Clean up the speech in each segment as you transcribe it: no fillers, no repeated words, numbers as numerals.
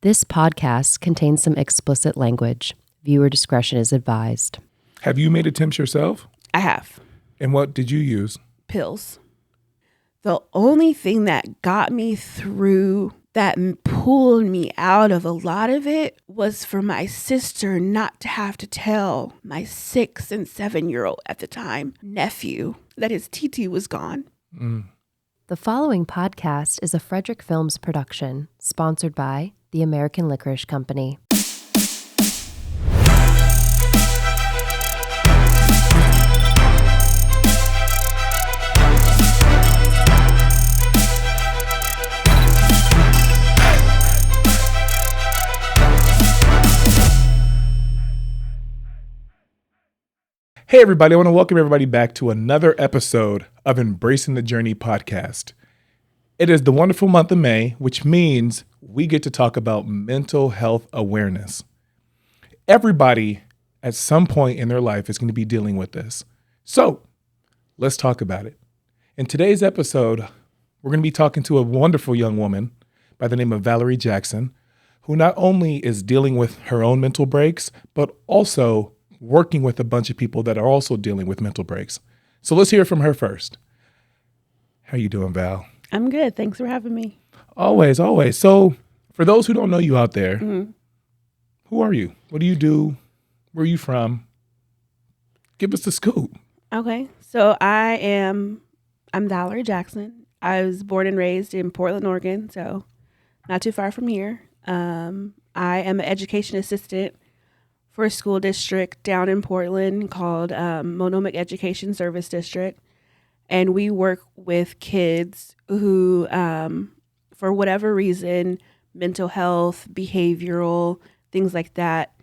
This podcast contains some explicit language. Viewer discretion is advised. Have you made attempts yourself? I have. And what did you use? Pills. The only thing that got me through, that pulled me out of a lot of it, was for my sister not to have to tell my 6 and 7-year-old at the time nephew that his TT was gone. The following podcast is a Frederick Films production, sponsored by the American Licorice Company. Hey, everybody. I want to welcome everybody back to another episode of Embracing the Journey podcast. It is the wonderful month of May, which means we get to talk about mental health awareness. Everybody at some point in their life is going to be dealing with this. So let's talk about it. In today's episode, we're going to be talking to a wonderful young woman by the name of Valerie Jackson, who not only is dealing with her own mental breaks, but also working with a bunch of people that are also dealing with mental breaks. So let's hear from her first. How you doing, Val? I'm good. Thanks for having me. Always, always. So for those who don't know you out there, who are you? What do you do? Where are you from? Give us the scoop. Okay. So I'm Valerie Jackson. I was born and raised in Portland, Oregon, so not too far from here. I am an education assistant for a school district down in Portland called Monomic Education Service District. And we work with kids who, for whatever reason, mental health, behavioral, things like that,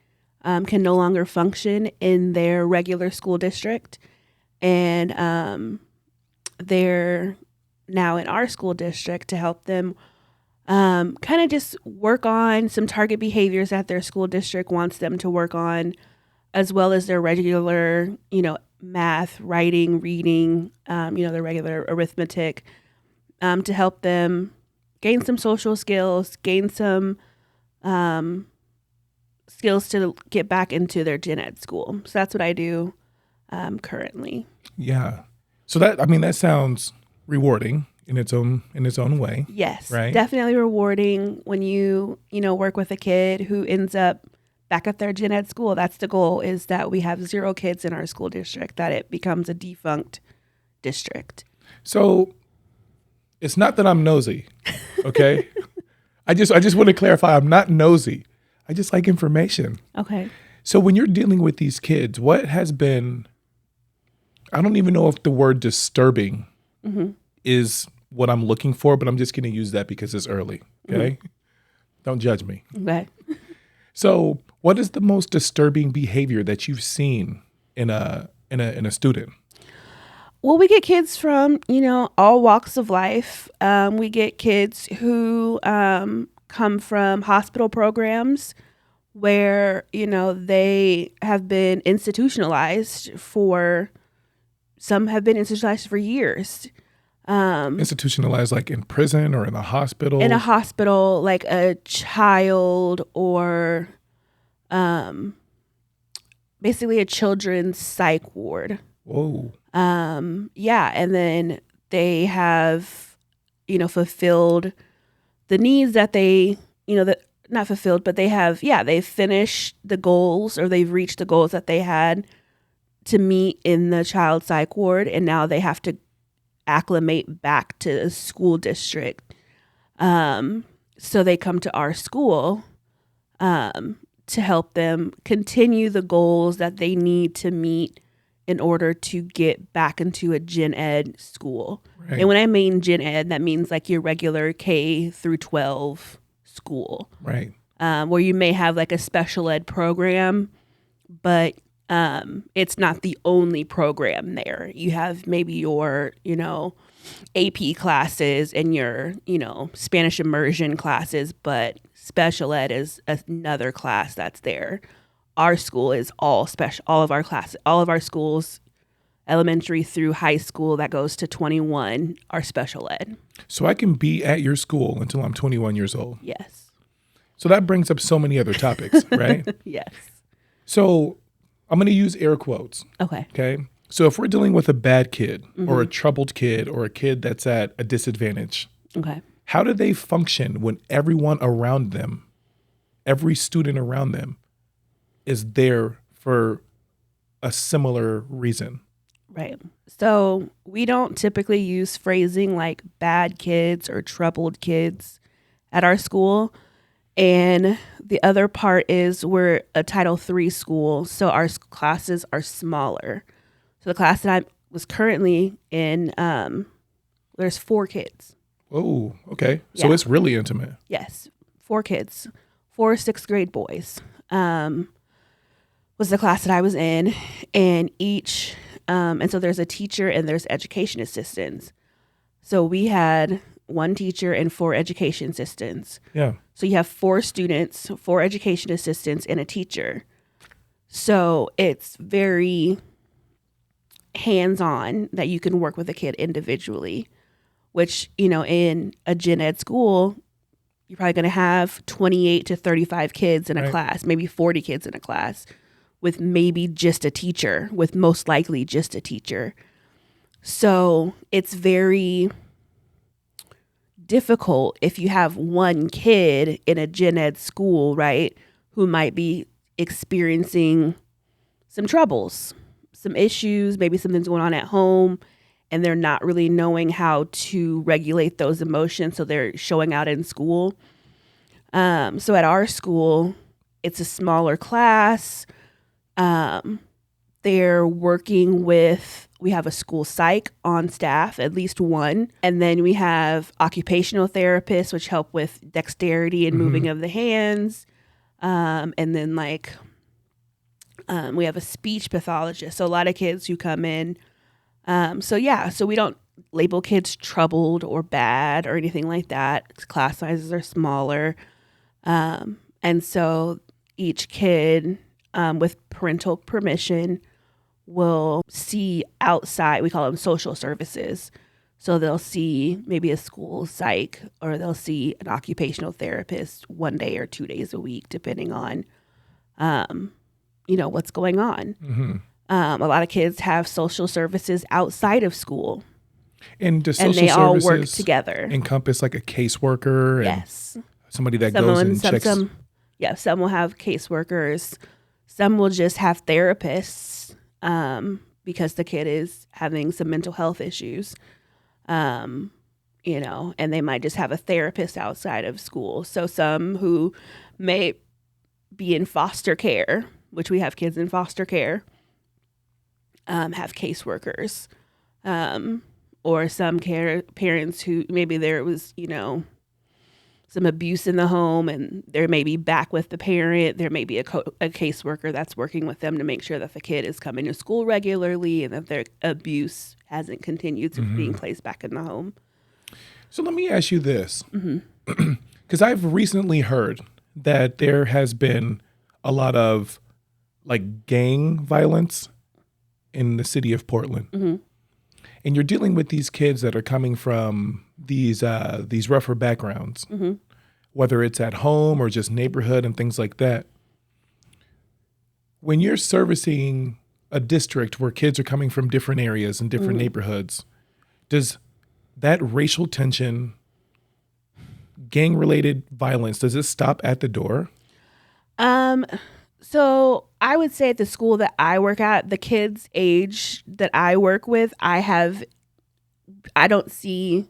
can no longer function in their regular school district. And they're now in our school district to help them kind of just work on some target behaviors that their school district wants them to work on, as well as their regular, math, writing, reading, their regular arithmetic, to help them gain some social skills, gain some skills to get back into their gen ed school. So that's what I do currently. Yeah. So that sounds rewarding in its own way. Yes, right? Definitely rewarding when you work with a kid who ends up back at their gen ed school. That's the goal, is that we have 0 kids in our school district, that it becomes a defunct district. So it's not that I'm nosy, okay? I just want to clarify, I'm not nosy. I just like information. Okay. So when you're dealing with these kids, what has been, I don't even know if the word disturbing is what I'm looking for, but I'm just going to use that because it's early, okay? Don't judge me. Okay. So what is the most disturbing behavior that you've seen in a student? Well, we get kids from, all walks of life. We get kids who come from hospital programs where, they have been institutionalized some have been institutionalized for years. Institutionalized like in prison or in the hospital? In a hospital, like a child or basically a children's psych ward. Whoa. Yeah, and then they have, fulfilled the needs that they, not fulfilled, but they've finished the goals, or they've reached the goals that they had to meet in the child psych ward, and now they have to acclimate back to the school district. So they come to our school to help them continue the goals that they need to meet in order to get back into a gen ed school. Right. And when I mean gen ed, that means like your regular K through 12 school. Right. Where you may have like a special ed program, but it's not the only program there. You have maybe your, AP classes and your, Spanish immersion classes, but special ed is another class that's there. Our school is all special. All of our classes, all of our schools, elementary through high school that goes to 21, are special ed. So I can be at your school until I'm 21 years old. Yes. So that brings up so many other topics, right? Yes. So I'm going to use air quotes. Okay. Okay. So if we're dealing with a bad kid or a troubled kid or a kid that's at a disadvantage, Okay. how do they function when everyone around them, every student around them is there for a similar reason? Right. So we don't typically use phrasing like bad kids or troubled kids at our school. And the other part is we're a Title III school, so our classes are smaller. So the class that I was currently in, there's 4 kids. Oh, okay. So Yeah. it's really intimate. Yes, 4 kids, 4 6th grade boys. Was the class that I was in, and and so there's a teacher and there's education assistants. So we had 1 teacher and 4 education assistants. Yeah. So you have 4 students, 4 education assistants, and a teacher. So it's very hands-on that you can work with a kid individually, which, in a gen ed school, you're probably going to have 28 to 35 kids in a class, maybe 40 kids in a class, with maybe just a teacher, with most likely just a teacher. So it's very difficult if you have 1 kid in a gen ed school, right, who might be experiencing some troubles, some issues, maybe something's going on at home, and they're not really knowing how to regulate those emotions, so they're showing out in school. So at our school, it's a smaller class. They're working with, we have a school psych on staff, at least 1. And then we have occupational therapists, which help with dexterity and moving of the hands. And then we have a speech pathologist. So a lot of kids who come in. So we don't label kids troubled or bad or anything like that. Class sizes are smaller. And so each kid, with parental permission, will see outside, we call them social services. So they'll see maybe a school psych, or they'll see an occupational therapist 1 day or 2 days a week, depending on, what's going on. A lot of kids have social services outside of school. And does social they all services work together. encompass like a caseworker and Yes. somebody that goes and checks? Some will have caseworkers. Some will just have therapists, because the kid is having some mental health issues, and they might just have a therapist outside of school. So some who may be in foster care, which we have kids in foster care, have caseworkers, or some parents who maybe there was, some abuse in the home, and they're maybe back with the parent. There may be a caseworker that's working with them to make sure that the kid is coming to school regularly and that their abuse hasn't continued to being placed back in the home. So let me ask you this, because I've recently heard that there has been a lot of gang violence in the city of Portland. And you're dealing with these kids that are coming from these rougher backgrounds, whether it's at home or just neighborhood and things like that. When you're servicing a district where kids are coming from different areas and different neighborhoods, does that racial tension, gang-related violence, does it stop at the door? So I would say at the school that I work at, the kids' age that I work with, I don't see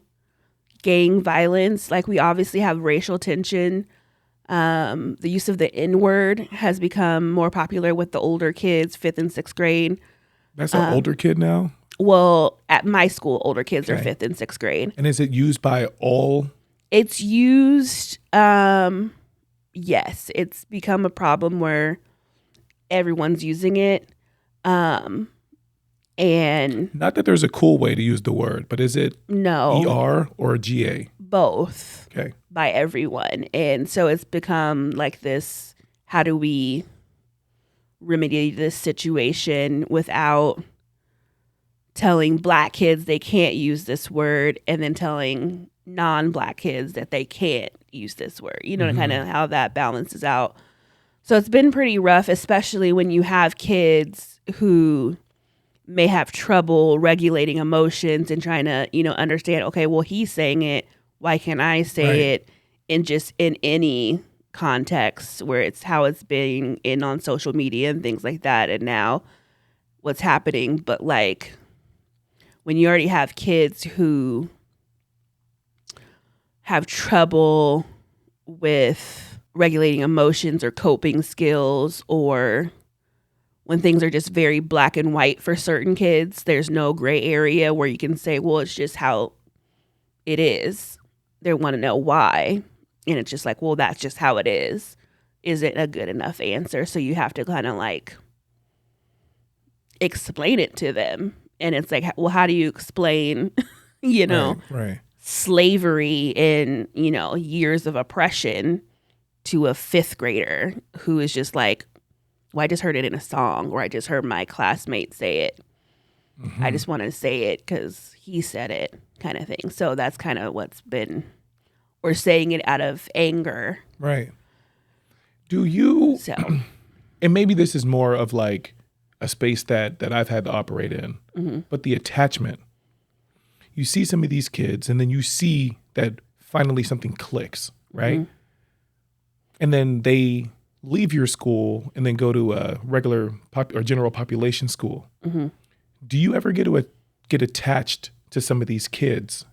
gang violence. Like, we obviously have racial tension. The use of the N-word has become more popular with the older kids, 5th and 6th grade. That's an older kid now? Well, at my school, older kids are 5th and 6th grade. And is it used by all? It's used, yes. It's become a problem where everyone's using it. And not that there's a cool way to use the word, but is it no ER or GA? Both. Okay. By everyone. And so it's become like this, how do we remedy this situation without telling Black kids they can't use this word, and then telling non-Black kids that they can't use this word, kind of how that balances out. So it's been pretty rough, especially when you have kids who may have trouble regulating emotions and trying to, understand, okay, well, he's saying it. Why can't I say it in any context where it's how it's being on social media and things like that. And now what's happening. But like when you already have kids who have trouble with regulating emotions or coping skills, or when things are just very black and white for certain kids, there's no gray area where you can say, well, it's just how it is. They want to know why. And it's just like, well, that's just how it is. Isn't a good enough answer. So you have to kind of like explain it to them. And it's like, well, how do you explain, slavery and, years of oppression to a fifth grader who is just like, well, I just heard it in a song, or I just heard my classmate say it. Mm-hmm. I just want to say it because he said it, kind of thing. So that's kind of what's been, or saying it out of anger. Right. Do you, so, and maybe this is more of like a space that I've had to operate in, but the attachment. You see some of these kids and then you see that finally something clicks, right? Mm-hmm. And then they leave your school and then go to a regular or general population school. Mm-hmm. Do you ever get attached to some of these kids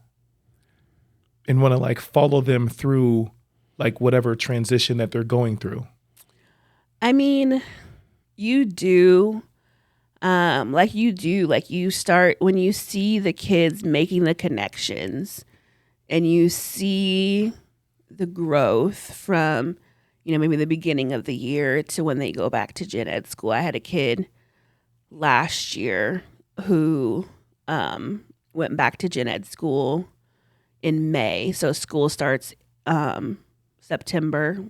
and want to like follow them through like whatever transition that they're going through? I mean, you do. You start when you see the kids making the connections and you see the growth from, maybe the beginning of the year to when they go back to gen ed school. I had a kid last year who went back to gen ed school in May. So school starts September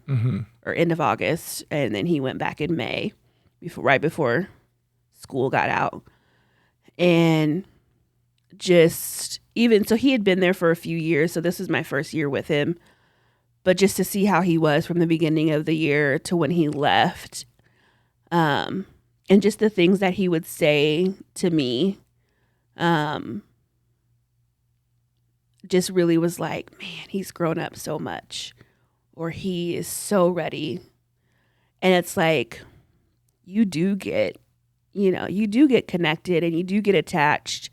or end of August, and then he went back in May, right before school got out. And just even so, he had been there for a few years, so this is my first year with him. But just to see how he was from the beginning of the year to when he left, and just the things that he would say to me, just really was like, man, he's grown up so much, or he is so ready. And it's like, you do get connected and you do get attached,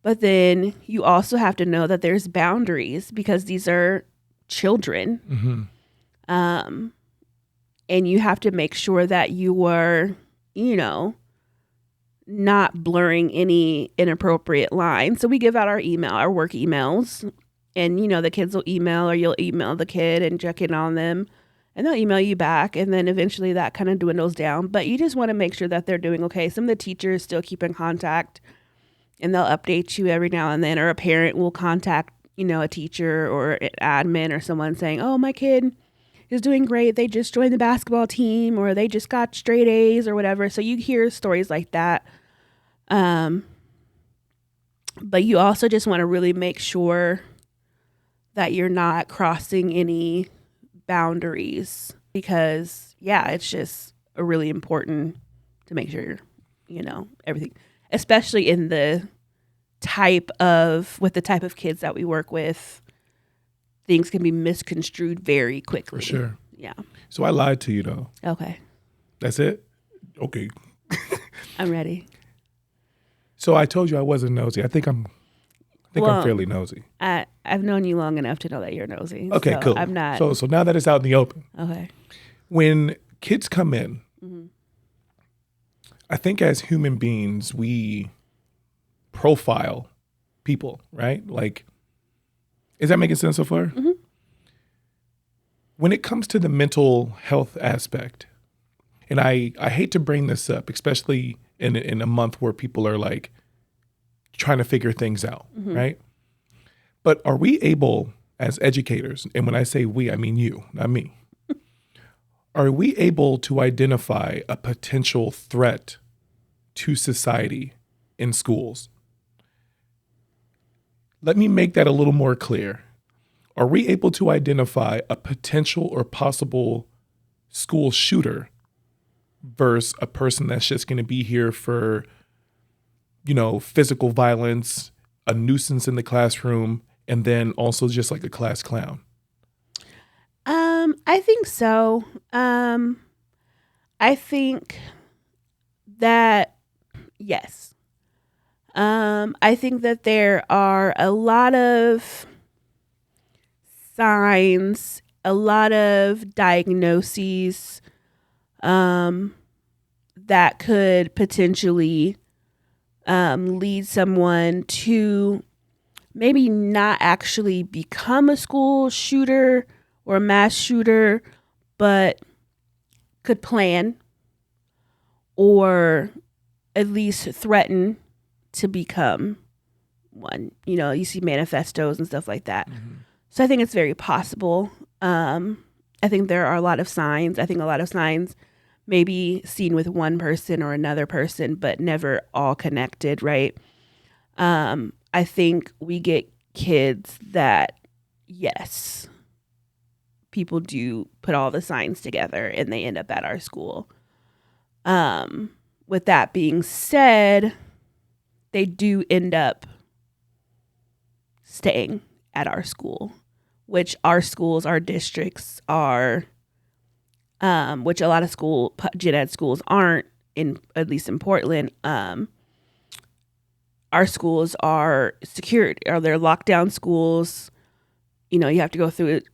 but then you also have to know that there's boundaries because these are children. Mm-hmm. And you have to make sure that you are, not blurring any inappropriate lines. So we give out our work emails, and, the kids will email, or you'll email the kid and check in on them, and they'll email you back. And then eventually that kind of dwindles down, but you just want to make sure that they're doing okay. Some of the teachers still keep in contact and they'll update you every now and then, or a parent will contact, a teacher or an admin or someone saying, oh, my kid is doing great. They just joined the basketball team, or they just got straight A's or whatever. So you hear stories like that. But you also just want to really make sure that you're not crossing any boundaries, because it's just really important to make sure, everything, especially in the type of kids that we work with, things can be misconstrued very quickly. For sure. Yeah. So I lied to you though. Okay. That's it? Okay. I'm ready. So I told you I wasn't nosy. I think I'm fairly nosy. I've known you long enough to know that you're nosy. Okay, so cool. I'm not. So now that it's out in the open. Okay. When kids come in, I think as human beings, we profile people, right? Like, is that making sense so far? Mm-hmm. When it comes to the mental health aspect, and I hate to bring this up, especially in a month where people are like trying to figure things out, right? But are we able as educators, and when I say we, I mean you, not me, are we able to identify a potential threat to society in schools? Let me make that a little more clear. are we able to identify a potential or possible school shooter versus a person that's just going to be here for, physical violence, a nuisance in the classroom, and then also just like a class clown? I think so. I think that, yes. I think that there are a lot of signs, a lot of diagnoses that could potentially lead someone to maybe not actually become a school shooter or a mass shooter, but could plan or at least threaten to become one. You see manifestos and stuff like that. Mm-hmm. So I think it's very possible. I think there are a lot of signs. I think a lot of signs may be seen with one person or another person, but never all connected, right? I think we get kids that, yes, people do put all the signs together and they end up at our school. With that being said, they do end up staying at our school, which our schools, our districts are, which a lot of gen ed schools aren't, at least in Portland. Our schools are secured, or they're lockdown schools. You have to go through it,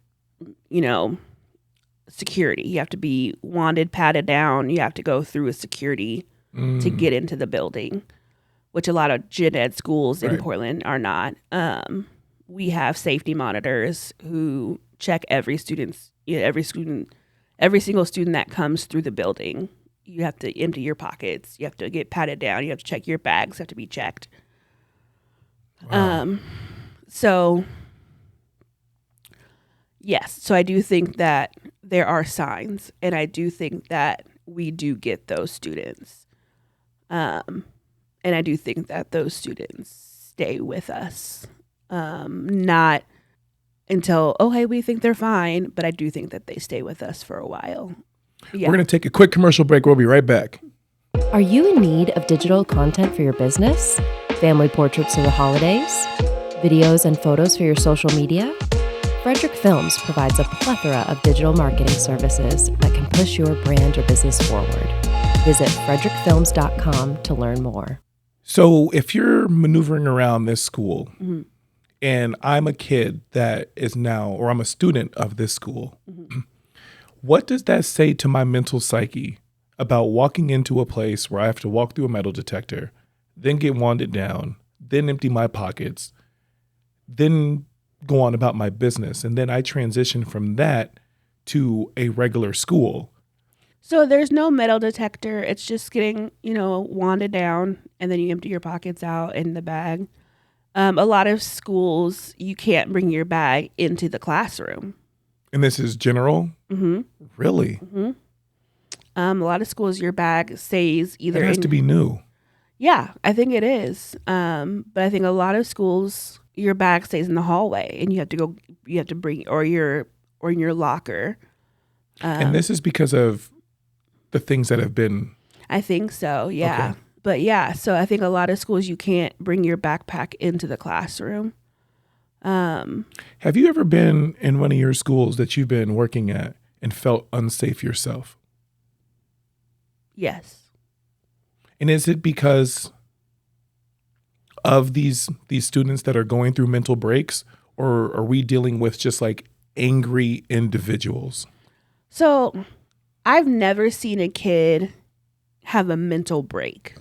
security. You have to be wanded, patted down. You have to go through a security to get into the building, which a lot of gen ed schools in Portland are not. We have safety monitors who check every single student that comes through the building. You have to empty your pockets. You have to get patted down. You have to check your bags. Have to be checked. Wow. So yes, so I do think that there are signs, and I do think that we do get those students. And I do think that those students stay with us. Not until, hey, we think they're fine, but I do think that they stay with us for a while. Yeah. We're going to take a quick commercial break. We'll be right back. Are you in need of digital content for your business? Family portraits for the holidays? Videos and photos for your social media? Frederick Films provides a plethora of digital marketing services that can push your brand or business forward. Visit frederickfilms.com to learn more. So if you're maneuvering around this school, and I'm a kid that is now, or I'm a student of this school, what does that say to my mental psyche about walking into a place where I have to walk through a metal detector, then get wanded down, then empty my pockets, then go on about my business, and then I transition from that to a regular school? So there's no metal detector. It's just getting, wanded down, and then you empty your pockets out in the bag. A lot of schools, you can't bring your bag into the classroom. And this is general? Mm-hmm. Really? Mm-hmm. A lot of schools, your bag stays either. It has to be new. Yeah, I think it is. But I think a lot of schools, your bag stays in the hallway, and you have to bring, or in your locker. And this is because of the things that have been. I think so. Yeah. Okay. But yeah, so I think a lot of schools, you can't bring your backpack into the classroom. Have you ever been in one of your schools that you've been working at and felt unsafe yourself? Yes. And is it because of these students that are going through mental breaks, or are we dealing with just like angry individuals? So I've never seen a kid have a mental break.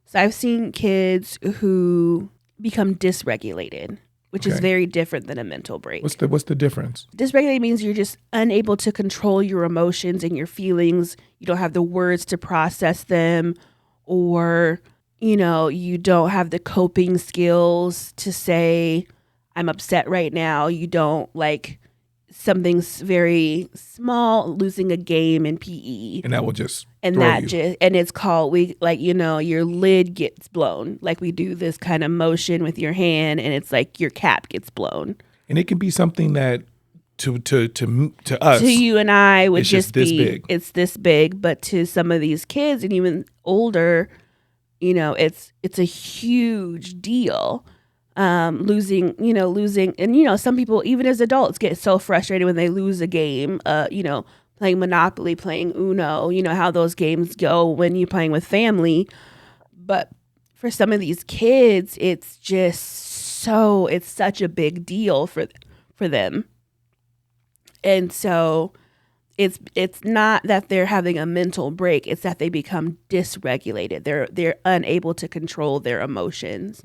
So I've seen kids who become dysregulated, which is very different than a mental break. What's the difference? Dysregulated means you're just unable to control your emotions and your feelings. You don't have the words to process them, or, you don't have the coping skills to say, I'm upset right now. You don't, something's very small, losing a game in PE. And that will just and throw that you. just and it's called your lid gets blown. Like we do this kind of motion with your hand, and it's like your cap gets blown. And it can be something that to us, to you and I would it's just this be big. it's this big, but to some of these kids and even older, it's a huge deal. Losing, and some people even as adults get so frustrated when they lose a game. Playing Monopoly, playing Uno, how those games go when you're playing with family. But for some of these kids, it's such a big deal for them. And so it's not that they're having a mental break, it's that they become dysregulated. They're unable to control their emotions.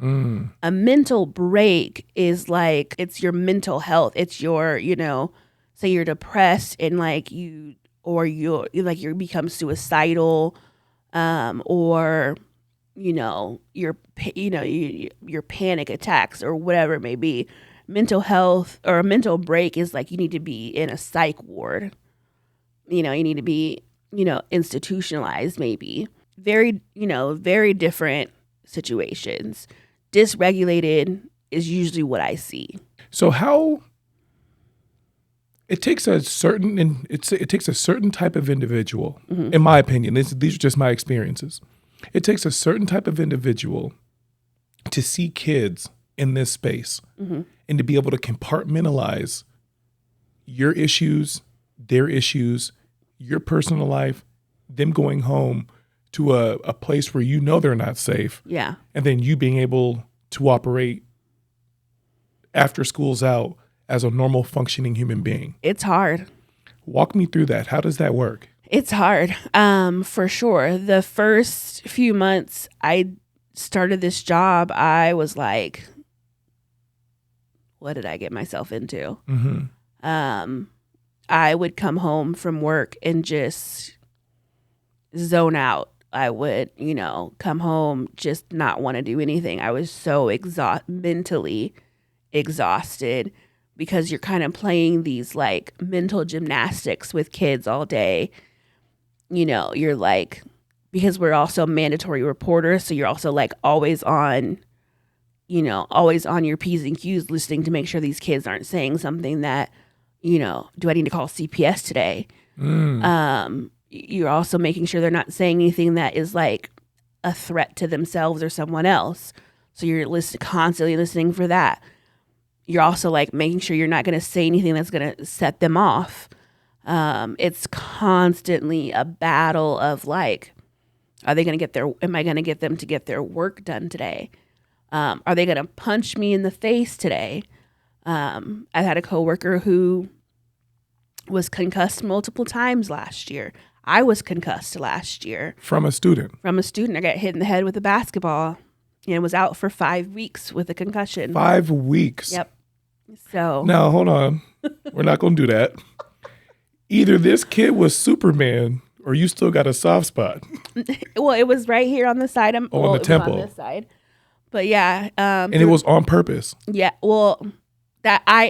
A mental break is like, it's your mental health. It's your, say you're depressed and you become suicidal, or your panic attacks or whatever it may be. Mental health or a mental break is like you need to be in a psych ward. You need to be, institutionalized maybe. Very, very different situations. Dysregulated is usually what I see. So how it takes a certain type of individual, in my opinion. These are just my experiences. It takes a certain type of individual to see kids in this space and to be able to compartmentalize your issues, their issues, your personal life, them going home to a place where they're not safe. Yeah. And then you being able to operate after school's out as a normal functioning human being. It's hard. Walk me through that. How does that work? It's hard, for sure. The first few months I started this job, I was like, what did I get myself into? I would come home from work and just zone out. I would, come home, just not want to do anything. I was so mentally exhausted because you're kind of playing these mental gymnastics with kids all day. You're because we're also mandatory reporters. So you're also always on your P's and Q's, listening to make sure these kids aren't saying something that, do I need to call CPS today? You're also making sure they're not saying anything that is a threat to themselves or someone else. So you're constantly listening for that. You're also making sure you're not going to say anything that's going to set them off. It's constantly a battle of are they going to am I going to get them to get their work done today? Are they going to punch me in the face today? I had a coworker who was concussed multiple times last year. I was concussed last year. From a student? From a student. I got hit in the head with a basketball and was out for 5 weeks with a concussion. 5 weeks? Yep. So. Now, hold on. We're not going to do that. Either this kid was Superman or you still got a soft spot. Well, it was right here on the side. On the temple. On this side. But yeah. And it was on purpose. Yeah. Well,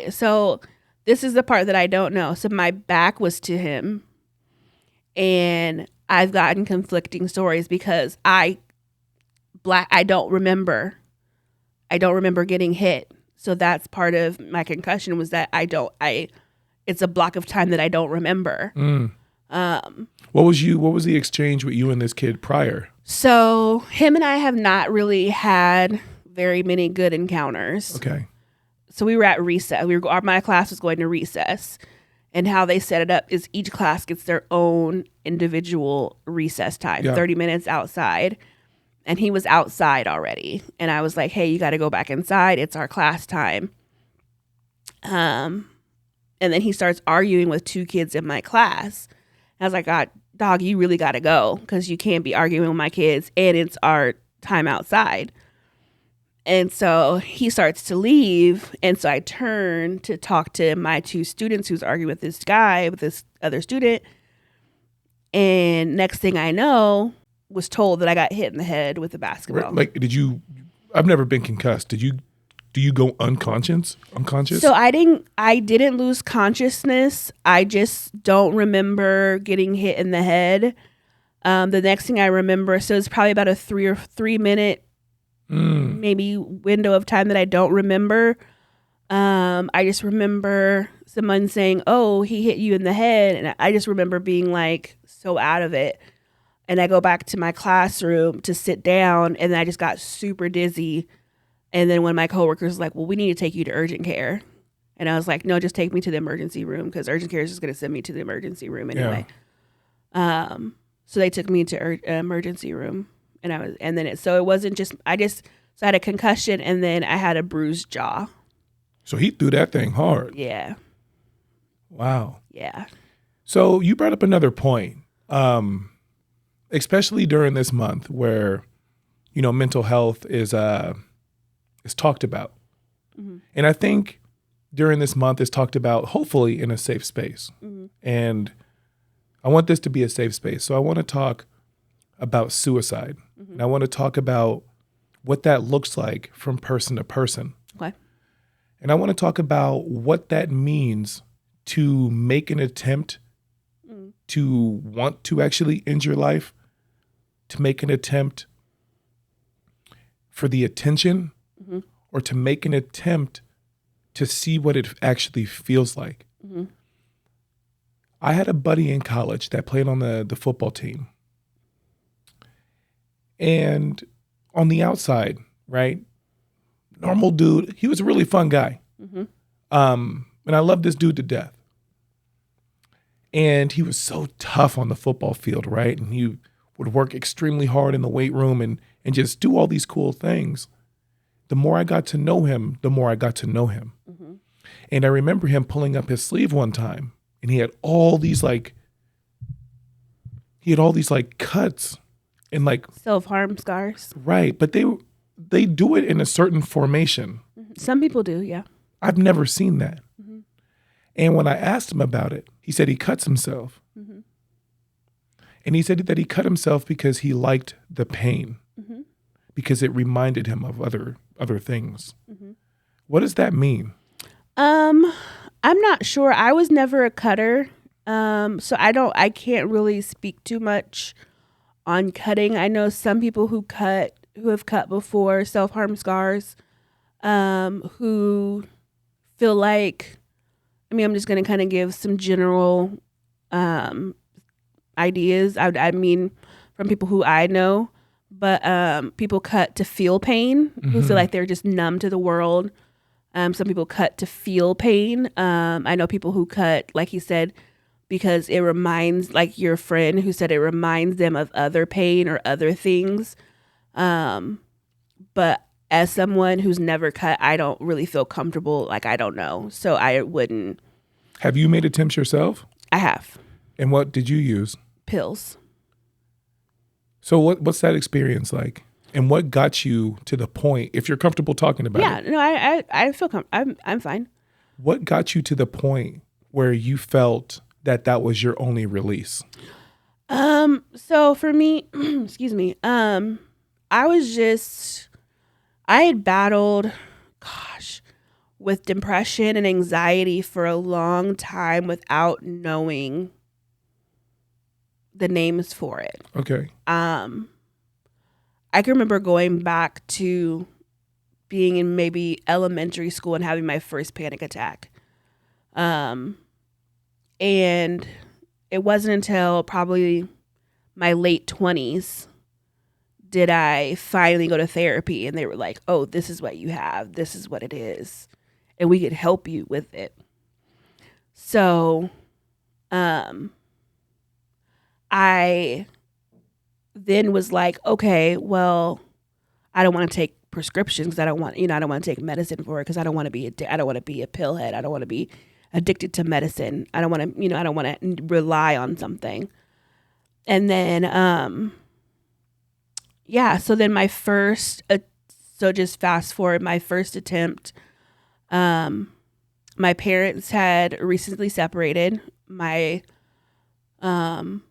so this is the part that I don't know. So my back was to him. And I've gotten conflicting stories because I don't remember. I don't remember getting hit. So that's part of my concussion was that it's a block of time that I don't remember. What was the exchange with you and this kid prior? So him and I have not really had very many good encounters. Okay. So we were at recess. My class was going to recess. And how they set it up is each class gets their own individual recess time, 30 minutes outside. And he was outside already. And I was like, hey, you got to go back inside. It's our class time. And then he starts arguing with 2 kids in my class. I was like, God, dog, you really got to go because you can't be arguing with my kids and it's our time outside. And so he starts to leave. And so I turn to talk to my 2 students who's arguing with this guy, with this other student. And next thing I know, was told that I got hit in the head with a basketball. I've never been concussed. Do you go unconscious? So I didn't lose consciousness. I just don't remember getting hit in the head. The next thing I remember, so it's probably about a 3 minute maybe window of time that I don't remember. I just remember someone saying, "Oh, he hit you in the head," and I just remember being like so out of it. And I go back to my classroom to sit down, and then I just got super dizzy. And then one of my coworkers was like, "Well, we need to take you to urgent care." And I was like, "No, just take me to the emergency room because urgent care is just going to send me to the emergency room anyway." Yeah. So they took me to emergency room, and it wasn't just so I had a concussion, and then I had a bruised jaw. So he threw that thing hard. Yeah. Wow. Yeah. So you brought up another point, especially during this month where, mental health is talked about. Mm-hmm. And I think during this month is talked about, hopefully, in a safe space. Mm-hmm. And I want this to be a safe space. So I want to talk about suicide. Mm-hmm. And I want to talk about what that looks like from person to person. Okay. And I want to talk about what that means to make an attempt to want to actually end your life, to make an attempt for the attention, or to make an attempt to see what it actually feels like. Mm-hmm. I had a buddy in college that played on the football team. And on the outside, right, normal dude, he was a really fun guy. Mm-hmm. And I loved this dude to death. And he was so tough on the football field, right? And he would work extremely hard in the weight room and just do all these cool things. The more I got to know him, the more I got to know him. Mm-hmm. And I remember him pulling up his sleeve one time, and he had all these cuts and self-harm scars. Right, but they do it in a certain formation. Mm-hmm. Some people do, yeah. I've never seen that. Mm-hmm. And when I asked him about it, he said he cuts himself. Mm-hmm. And he said that he cut himself because he liked the pain, mm-hmm. because it reminded him of other things. Mm-hmm. What does that mean? I'm not sure. I was never a cutter. So I can't really speak too much on cutting. I know some people who have cut before, self-harm scars, who feel like, I'm just going to kind of give some general ideas. I mean, from people who I know, but people cut to feel pain, mm-hmm. who feel like they're just numb to the world. Some people cut to feel pain. I know people who cut, like he said, because it reminds, like your friend who said it reminds them of other pain or other things. But as someone who's never cut, I don't really feel comfortable. Like, I don't know. So I wouldn't. Have you made attempts yourself? I have. And what did you use? Pills. So what's that experience like? And what got you to the point, if you're comfortable talking about it? Yeah, no, I feel I'm fine. What got you to the point where you felt that was your only release? So for me, excuse me, I had battled, with depression and anxiety for a long time without knowing the names for it. Okay. I can remember going back to being in maybe elementary school and having my first panic attack. And it wasn't until probably my late 20s did I finally go to therapy, and they were like, "Oh, this is what you have. This is what it is. And we could help you with it." So, I then was like, okay, well, I don't want to take prescriptions because I don't want to take medicine for it because I don't want to be a pillhead. I don't want to be addicted to medicine. I don't want to, I don't want to rely on something. And then, so then my first, so just fast forward, my first attempt, my parents had recently separated. My mom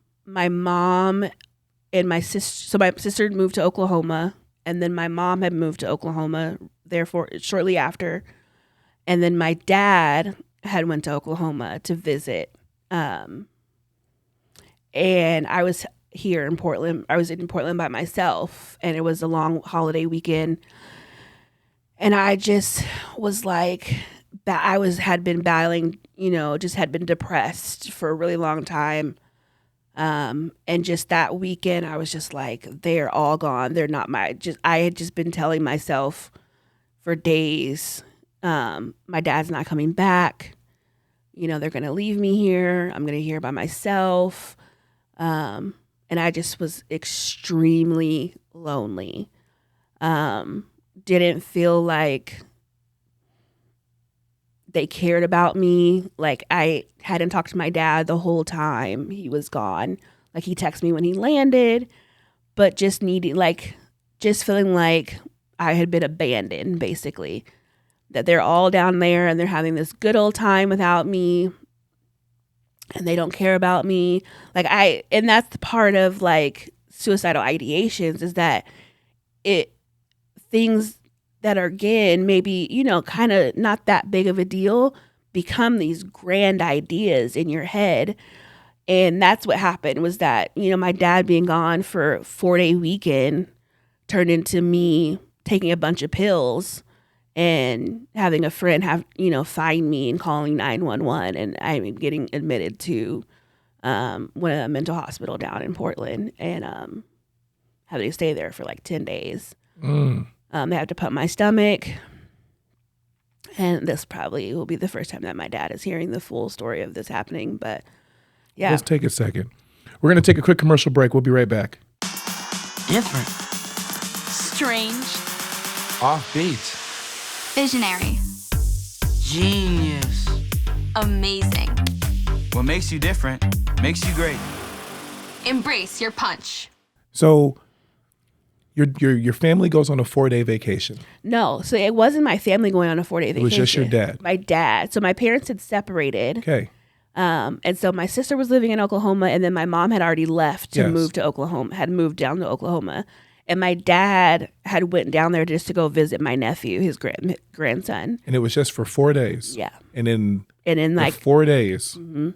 and my sister, so my sister moved to Oklahoma, and then my mom had moved to Oklahoma, therefore, shortly after. And then my dad had went to Oklahoma to visit. And I was here in Portland. I was in Portland by myself, and it was a long holiday weekend. And I just was like, had been battling, just had been depressed for a really long time. And just that weekend, I was just like, they're all gone. They're not I had just been telling myself for days, my dad's not coming back. They're going to leave me here. I'm going to hear by myself. And I just was extremely lonely. Didn't feel like they cared about me. Like, I hadn't talked to my dad the whole time he was gone. Like, he texted me when he landed, but just feeling like I had been abandoned, basically. That they're all down there and they're having this good old time without me, and they don't care about me. And that's the part of like suicidal ideations, is that things that are, again, maybe, kind of not that big of a deal, become these grand ideas in your head. And that's what happened, was that, my dad being gone for a 4-day weekend turned into me taking a bunch of pills and having a friend find me and calling 911. And I'm getting admitted to a mental hospital down in Portland, and having to stay there for like 10 days. They have to pump my stomach. And this probably will be the first time that my dad is hearing the full story of this happening. But yeah. Let's take a second. We're going to take a quick commercial break. We'll be right back. Different. Strange. Offbeat. Visionary. Genius. Amazing. What makes you different makes you great. Embrace your punch. So your family goes on a 4-day vacation. No, so it wasn't my family going on a 4-day vacation. It was just your dad. My dad. So my parents had separated. Okay. And so my sister was living in Oklahoma, and then my mom had already left to Yes. move to Oklahoma, had moved down to Oklahoma. And my dad had went down there just to go visit my nephew, his grandson. And it was just for 4 days. Yeah. And in like 4 days, mm-hmm.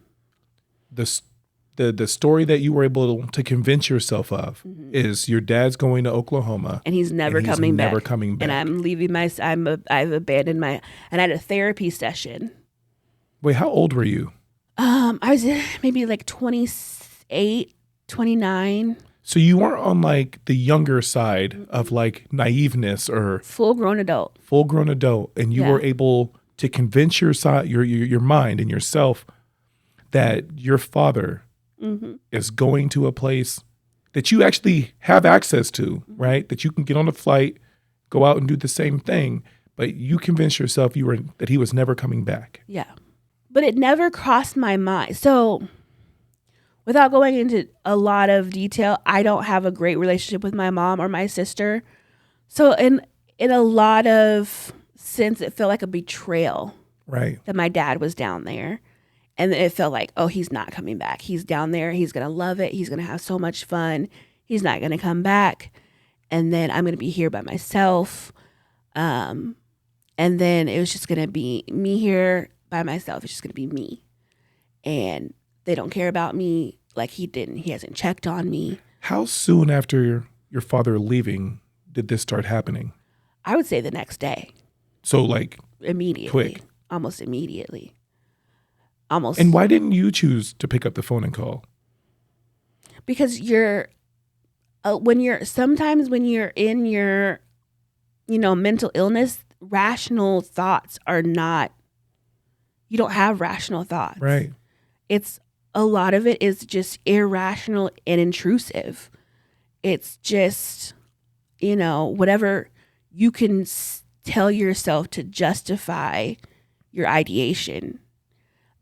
the story that you were able to convince yourself of is your dad's going to Oklahoma, and he's never coming back. Never coming back. And I'm leaving I've abandoned and I had a therapy session. Wait, how old were you? I was maybe like 28, 29. So you weren't on like the younger side of like naiveness or Full-grown adult. And you Yeah. were able to convince your mind and yourself that your father is going to a place that you actually have access to, right? That you can get on a flight, go out and do the same thing, but you convinced yourself that he was never coming back. Yeah. But it never crossed my mind. So without going into a lot of detail, I don't have a great relationship with my mom or my sister. So in a lot of sense, it felt like a betrayal. Right. That my dad was down there. And it felt like, oh, he's not coming back. He's down there. He's going to love it. He's going to have so much fun. He's not going to come back. And then I'm going to be here by myself. And then it was just going to be me here by myself. It's just going to be me. And they don't care about me like he didn't. He hasn't checked on me. How soon after your father leaving did this start happening? I would say the next day. So like immediately. Quick. Almost immediately. Almost. And why didn't you choose to pick up the phone and call? Because sometimes when you're in your, mental illness, rational thoughts are not, you don't have rational thoughts. Right. It's a lot of it is just irrational and intrusive. It's just, whatever you can tell yourself to justify your ideation.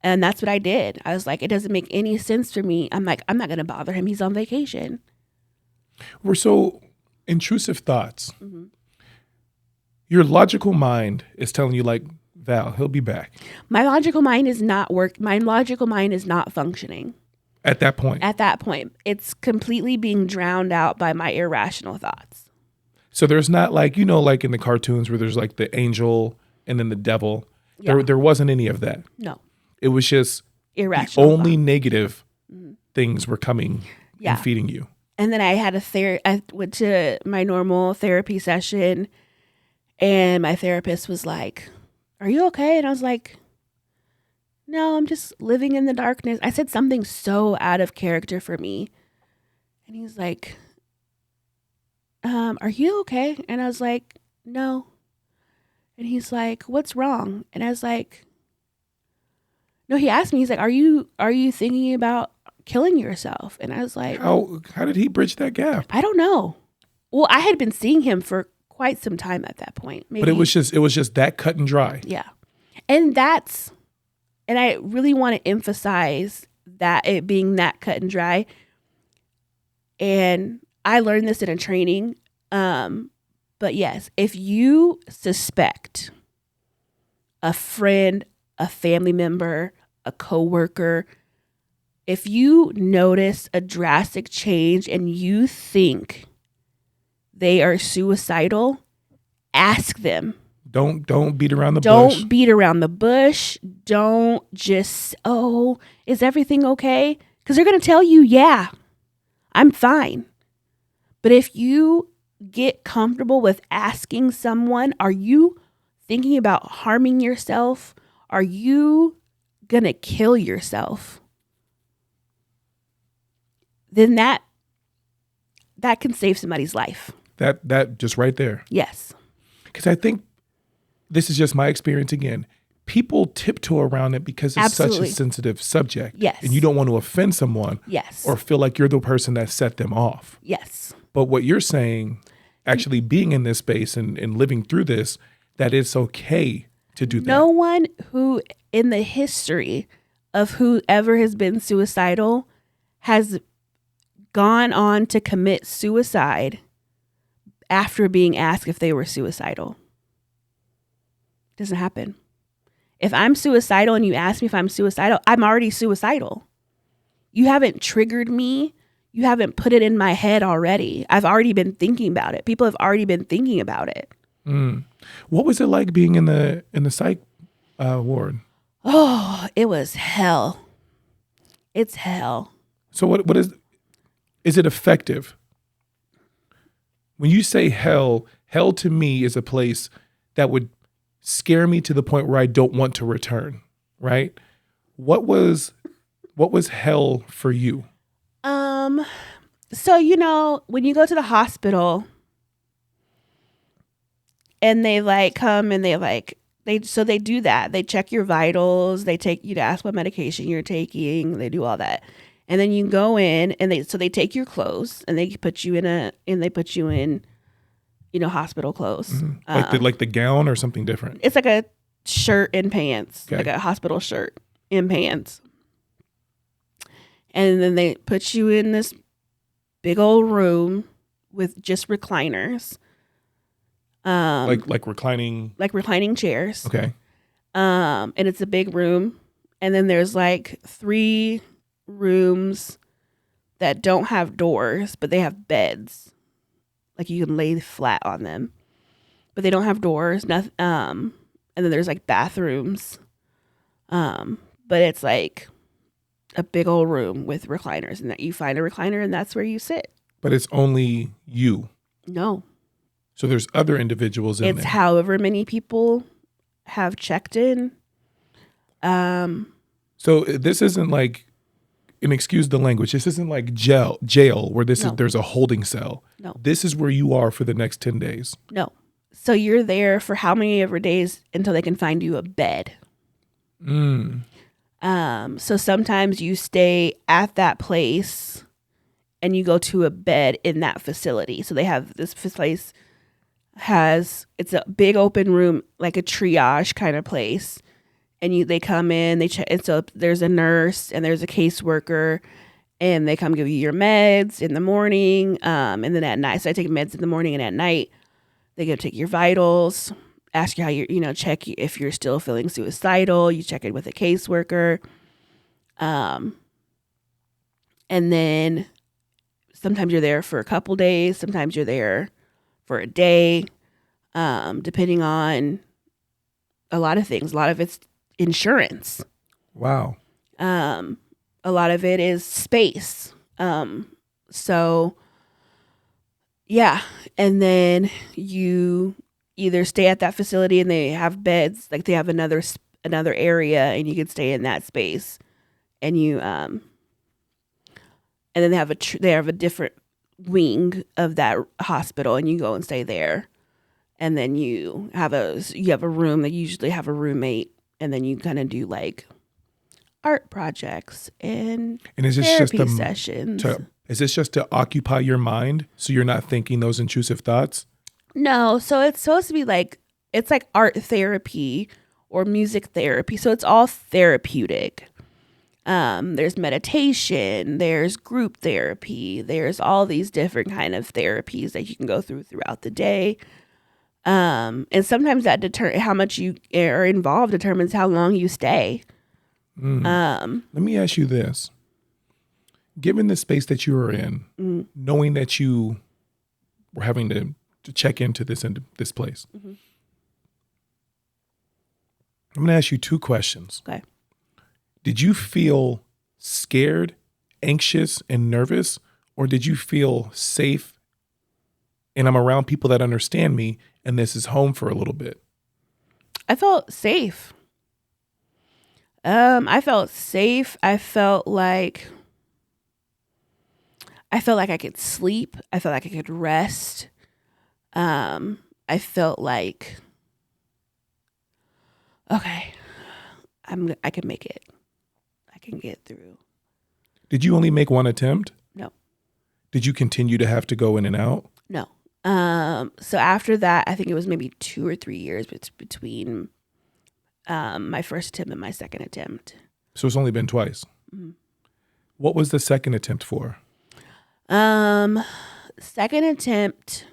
And that's what I did. I was like, it doesn't make any sense for me. I'm like, I'm not going to bother him. He's on vacation. We're so intrusive thoughts. Mm-hmm. Your logical mind is telling you like, Val, he'll be back. My logical mind is not My logical mind is not functioning. At that point. It's completely being drowned out by my irrational thoughts. So there's not like, like in the cartoons where there's like the angel and then the devil. Yeah. There wasn't any of that. No. It was just irrational. The only negative things were coming and feeding you. And then I had I went to my normal therapy session, and my therapist was like, are you okay? And I was like, no, I'm just living in the darkness. I said something so out of character for me. And he's like, are you okay? And I was like, no. And he's like, what's wrong? And I was like, no, he asked me, he's like, are you thinking about killing yourself? And I was like, How did he bridge that gap? I don't know. Well, I had been seeing him for quite some time at that point. Maybe. But it was just that cut and dry. Yeah. And I really want to emphasize that it being that cut and dry. And I learned this in a training. But yes, if you suspect a friend, a family member, a coworker, if you notice a drastic change and you think they are suicidal, ask them. Don't beat around the bush. Don't beat around the bush. Don't just, is everything okay? Because they're going to tell you, yeah, I'm fine. But if you get comfortable with asking someone, are you thinking about harming yourself? Are you going to kill yourself? Then that can save somebody's life. That just right there. Yes. Because I think this is just my experience again. People tiptoe around it because it's Absolutely. such a sensitive subject. Yes. And you don't want to offend someone. Yes. Or feel like you're the person that set them off. Yes. But what you're saying, actually being in this space and living through this, that it's okay to do that. No one who in the history of whoever has been suicidal has gone on to commit suicide after being asked if they were suicidal. Doesn't happen. If I'm suicidal and you ask me if I'm suicidal, I'm already suicidal. You haven't triggered me. You haven't put it in my head already. I've already been thinking about it. People have already been thinking about it. What was it like being in the psych ward? Oh, it was hell. It's hell. So what is it effective? When you say hell to me is a place that would scare me to the point where I don't want to return, right? What was hell for you? So, when you go to the hospital and they come and they do that. They check your vitals. They take you to ask what medication you're taking. They do all that. And then you go in and they take your clothes and they put you in hospital clothes. Mm-hmm. Like the gown or something different? It's like a shirt and pants, Okay. like a hospital shirt and pants. And then they put you in this big old room with just recliners. Like reclining. Like reclining chairs. Okay. And it's a big room. And then there's 3 rooms that don't have doors, but they have beds. Like you can lay flat on them. But they don't have doors. Nothing. And then there's bathrooms. But it's a big old room with recliners, and that you find a recliner and that's where you sit. But it's only you. No. So there's other individuals in It's there. however many people have checked in. So this isn't like, and excuse the language, this isn't like jail where No. there's a holding cell. No. This is where you are for the next 10 days. No. So you're there for how many ever days until they can find you a bed. So sometimes you stay at that place and you go to a bed in that facility. So they have this place it's a big open room, like a triage kind of place. And they come in, they check, and so there's a nurse and there's a caseworker, and they come give you your meds in the morning, and then at night. So I take meds in the morning, and at night they go take your vitals, ask you how you're, check if you're still feeling suicidal. You check in with a caseworker, and then sometimes you're there for a couple days, sometimes you're there for a day, depending on a lot of things. A lot of it's insurance. Wow. A lot of it is space. So yeah. And then you either stay at that facility and they have beds, like they have another area and you can stay in that space, and you and then they have a different wing of that hospital, and you go and stay there, and then you have a room that you usually have a roommate, and then you kind of do like art projects and is this therapy just sessions. Is this just to occupy your mind so you're not thinking those intrusive thoughts? No, so it's supposed to be like, it's like art therapy or music therapy. So it's all therapeutic. There's meditation, there's group therapy, there's all these different kind of therapies that you can go throughout the day. And sometimes that how much you are involved determines how long you stay. Let me ask you this. Given the space that you were in, knowing that you were having to check into this place, I'm going to ask you two questions. Okay. Did you feel scared, anxious, and nervous, or did you feel safe and I'm around people that understand me and this is home for a little bit? I felt safe. I felt safe. I felt like I could sleep. I felt like I could rest. I felt like, okay, I can make it. I can get through. Did you only make one attempt? No. Did you continue to have to go in and out? No. So after that, I think it was maybe 2 or 3 years between my first attempt and my second attempt. So it's only been twice. Mm-hmm. What was the second attempt for? Second attempt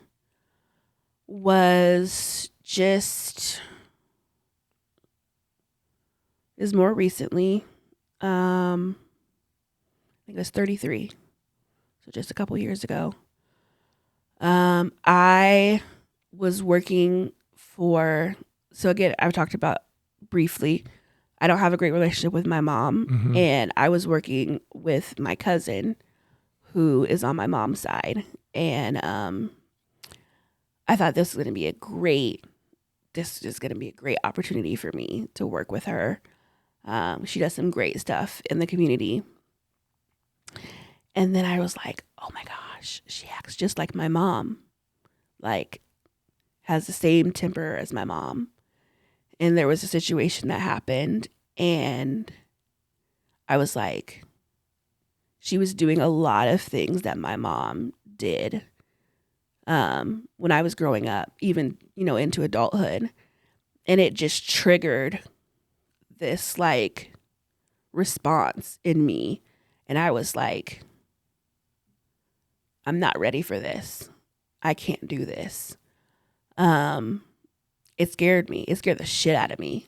was just is more recently. I think it was 33. So just a couple years ago. I was working so again, I've talked about briefly, I don't have a great relationship with my mom, and I was working with my cousin who is on my mom's side. And I thought this is going to be a great opportunity for me to work with her. She does some great stuff in the community. And then I was like, oh my gosh, she acts just like my mom, like has the same temper as my mom. And there was a situation that happened, and I was like, she was doing a lot of things that my mom did when I was growing up, even, into adulthood. And it just triggered this like response in me. And I was like, I'm not ready for this. I can't do this. It scared me. It scared the shit out of me,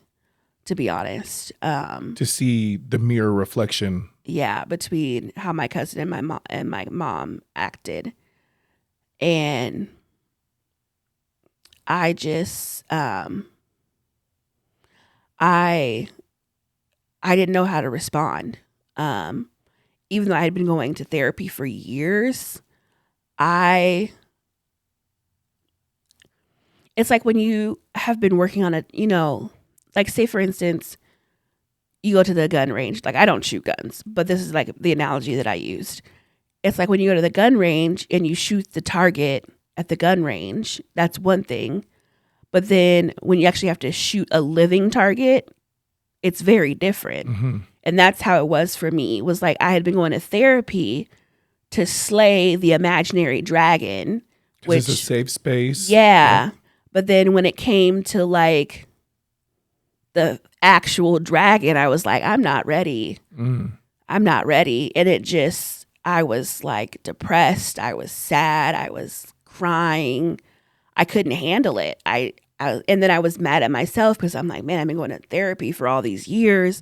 to be honest. To see the mirror reflection. Yeah, between how my cousin and my mom acted. And I just I didn't know how to respond. Even though I had been going to therapy for years, it's like when you have been working on like say for instance, you go to the gun range. Like I don't shoot guns, but this is like the analogy that I used. It's like when you go to the gun range and you shoot the target at the gun range, that's one thing. But then when you actually have to shoot a living target, it's very different. Mm-hmm. And that's how it was for me. It was like I had been going to therapy to slay the imaginary dragon. Which is a safe space. Yeah. But then when it came to like the actual dragon, I was like, I'm not ready. I'm not ready. And I was like depressed. I was sad. I was crying. I couldn't handle it. And then I was mad at myself because I'm like, man, I've been going to therapy for all these years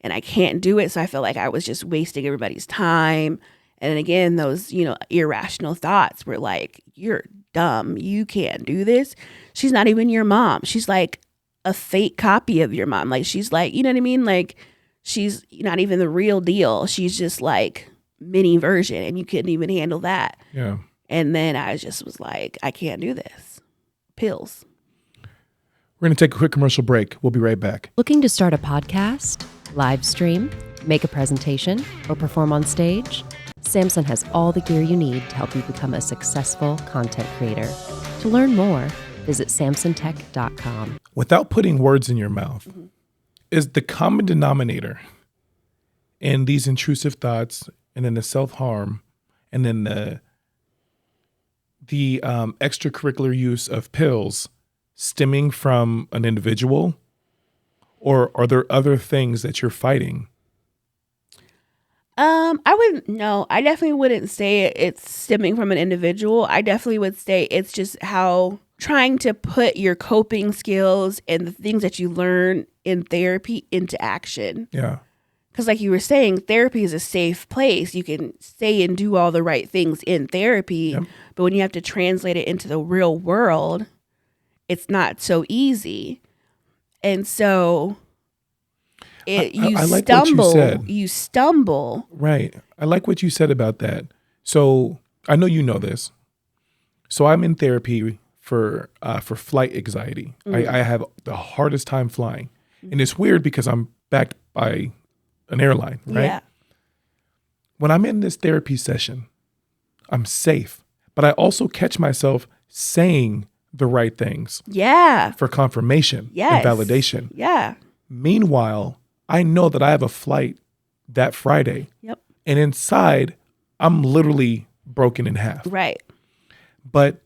and I can't do it. So I felt like I was just wasting everybody's time. And again, those, irrational thoughts were like, you're dumb. You can't do this. She's not even your mom. She's like a fake copy of your mom. Like, she's like, you know what I mean? Like, she's not even the real deal. She's just like mini version, and you couldn't even handle that. Yeah. And then I just was like, I can't do this. Pills. We're going to take a quick commercial break. We'll be right back. Looking to start a podcast, live stream, make a presentation, or perform on stage? Samson has all the gear you need to help you become a successful content creator. To learn more, visit samsontech.com. Without putting words in your mouth, is the common denominator in these intrusive thoughts and then the self-harm and then the extracurricular use of pills stemming from an individual, or are there other things that you're fighting? I definitely wouldn't say it's stemming from an individual. I definitely would say it's just how trying to put your coping skills and the things that you learn in therapy into action. Yeah. Because like you were saying, therapy is a safe place. You can say and do all the right things in therapy, Yep. but when you have to translate it into the real world, it's not so easy. And so I like what you said. You stumble. Right. I like what you said about that. So I know you know this. So I'm in therapy for flight anxiety. I have the hardest time flying. And it's weird because I'm backed by an airline, right? Yeah. When I'm in this therapy session, I'm safe, but I also catch myself saying the right things Yeah. for confirmation Yes. and validation. Yeah. Meanwhile, I know that I have a flight that Friday, Yep. and inside, I'm literally broken in half. Right. But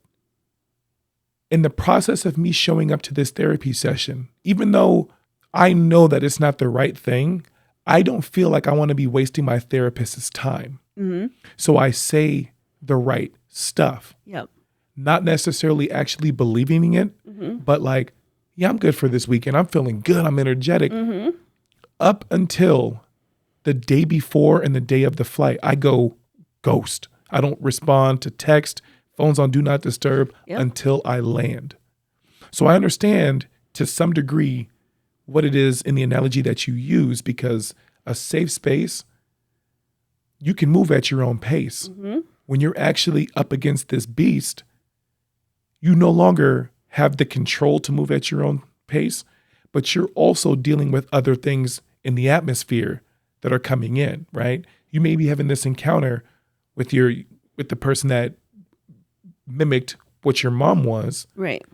in the process of me showing up to this therapy session, even though I know that it's not the right thing, I don't feel like I want to be wasting my therapist's time. Mm-hmm. So I say the right stuff, Yep. not necessarily actually believing it, but like, yeah, I'm good for this weekend. I'm feeling good. I'm energetic. Up until the day before and the day of the flight, I go ghost. I don't respond to text, phones on do not disturb until I land. So I understand to some degree what it is in the analogy that you use, because a safe space, you can move at your own pace. When you're actually up against this beast, you no longer have the control to move at your own pace, but you're also dealing with other things in the atmosphere that are coming in, right? You may be having this encounter with the person that mimicked what your mom was Right.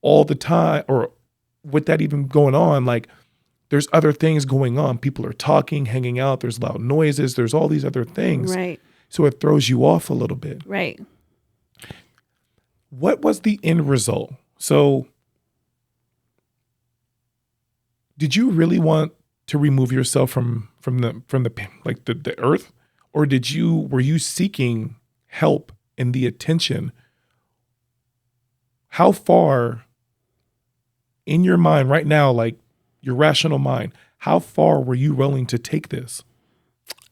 all the time, or with that even going on, like there's other things going on. People are talking, hanging out, there's loud noises, there's all these other things. Right. So it throws you off a little bit. Right. What was the end result? So did you really want to remove yourself from the earth, or were you seeking help and the attention? How far in your mind right now, like your rational mind, how far were you willing to take this?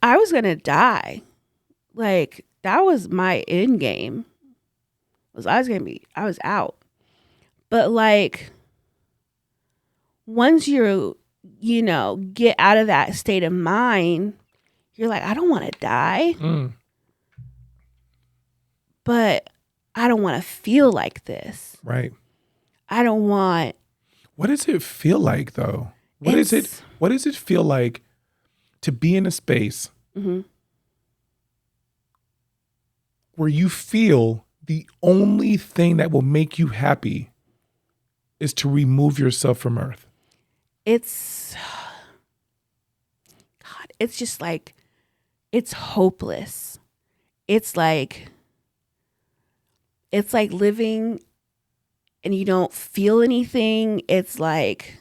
I was going to die. Like, that was my end game. I was out. But like, once you get out of that state of mind, you're like, I don't want to die, but I don't want to feel like this. Right. I don't want. What does it feel like though? What does it feel like to be in a space where you feel the only thing that will make you happy is to remove yourself from earth? It's just like, it's hopeless. It's like living and you don't feel anything. It's like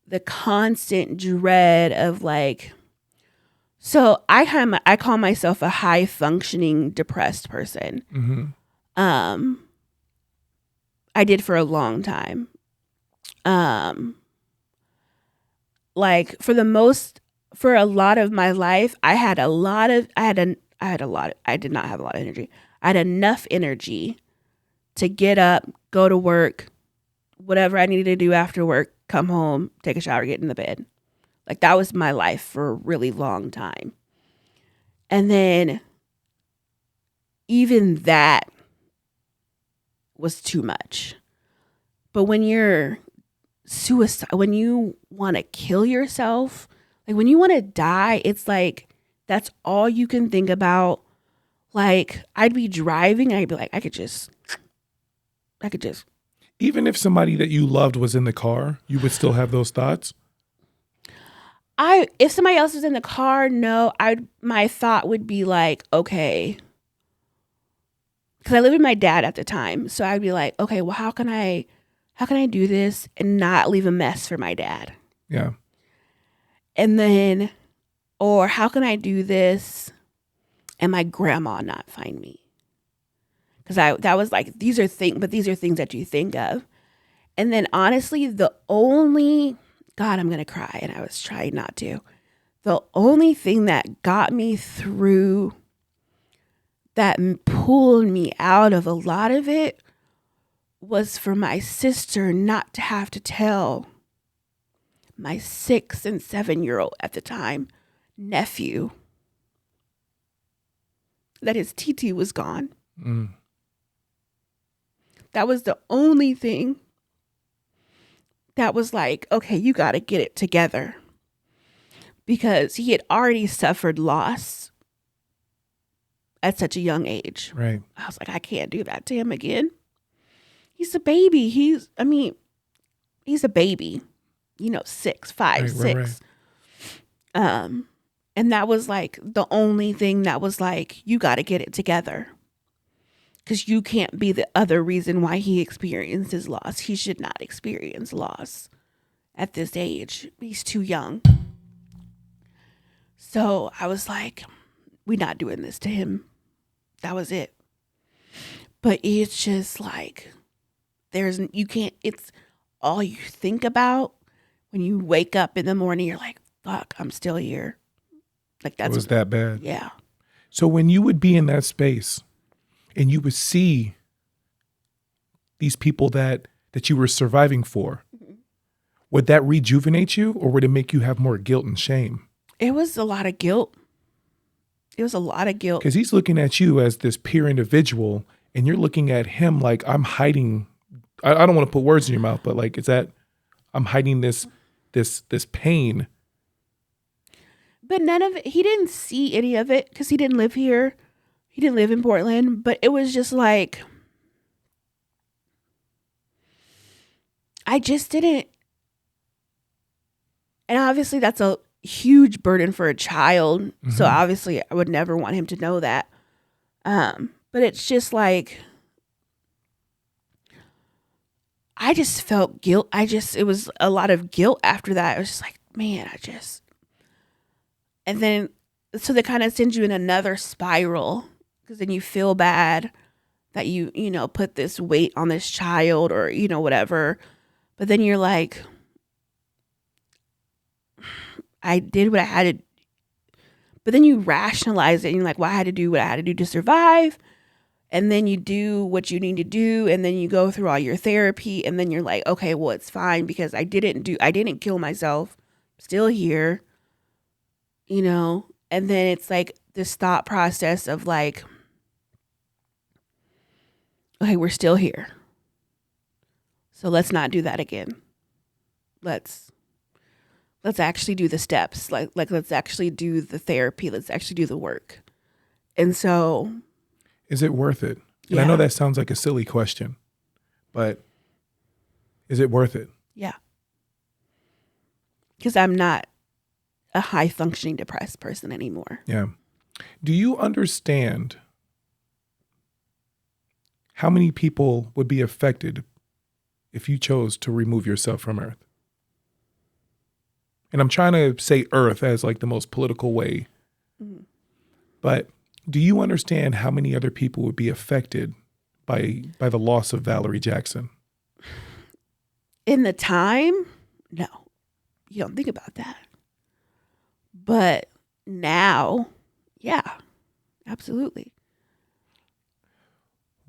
the constant dread of like, so I call myself a high functioning depressed person. I did for a long time. Like for a lot of my life, I did not have a lot of energy. I had enough energy to get up, go to work, whatever I needed to do after work, come home, take a shower, get in the bed. Like that was my life for a really long time. And then even that was too much But when you're suicide, when you want to kill yourself, like when you want to die, it's like that's all you can think about. Like I'd be driving, I'd be like, I could just. Even if somebody that you loved was in the car, you would still have those thoughts? If somebody else was in the car, no, my thought would be like, okay. Because I lived with my dad at the time. So I'd be like, okay, well, how can I do this and not leave a mess for my dad? Yeah. And then, or how can I do this and my grandma not find me? Because that was like, these are things that you think of. And then honestly, God, I'm going to cry. And I was trying not to. The only thing that got me through, that pulled me out of a lot of it, was for my sister not to have to tell my 6 and 7-year-old at the time nephew that his TT was gone. Mm. That was the only thing that was like, okay, you got to get it together. Because he had already suffered loss at such a young age. Right. I was like, I can't do that to him again. He's a baby. He's a baby, 6, 5, Right, 6. right. And that was like the only thing that was like, you got to get it together. Because you can't be the other reason why he experiences loss. He should not experience loss at this age. He's too young. So I was like, we're not doing this to him. That was it. But it's just like, it's all you think about when you wake up in the morning. You're like, fuck, I'm still here. Like It was that bad. Yeah. So when you would be in that space and you would see these people that you were surviving for, would that rejuvenate you, or would it make you have more guilt and shame? It was a lot of guilt. Because he's looking at you as this peer individual, and you're looking at him like, I'm hiding. I don't want to put words in your mouth, but like, I'm hiding this pain. But none of it, he didn't see any of it because he didn't live here. He didn't live in Portland, but it was just like, I just didn't. And obviously that's a huge burden for a child. Mm-hmm. So obviously I would never want him to know that. But it's just like, I just felt guilt. It was a lot of guilt after that. It was just like, man, and then, so they kind of send you in another spiral, because then you feel bad that you put this weight on this child, or, whatever. But then you're like, I did what I had to. But then you rationalize it and you're like, well, I had to do what I had to do to survive. And then you do what you need to do. And then you go through all your therapy. And then you're like, okay, well, it's fine because I didn't kill myself. I'm still here, And then it's like this thought process of like, okay, we're still here. So let's not do that again. Let's actually do the steps. Like let's actually do the therapy. Let's actually do the work. And so, is it worth it? And yeah. I know that sounds like a silly question, but is it worth it? Yeah. Because I'm not a high functioning depressed person anymore. Yeah. Do you understand how many people would be affected if you chose to remove yourself from Earth? And I'm trying to say Earth as like the most political way. Mm-hmm. But do you understand how many other people would be affected by the loss of Valerie Jackson? In the time, no. You don't think about that. But now, yeah, absolutely.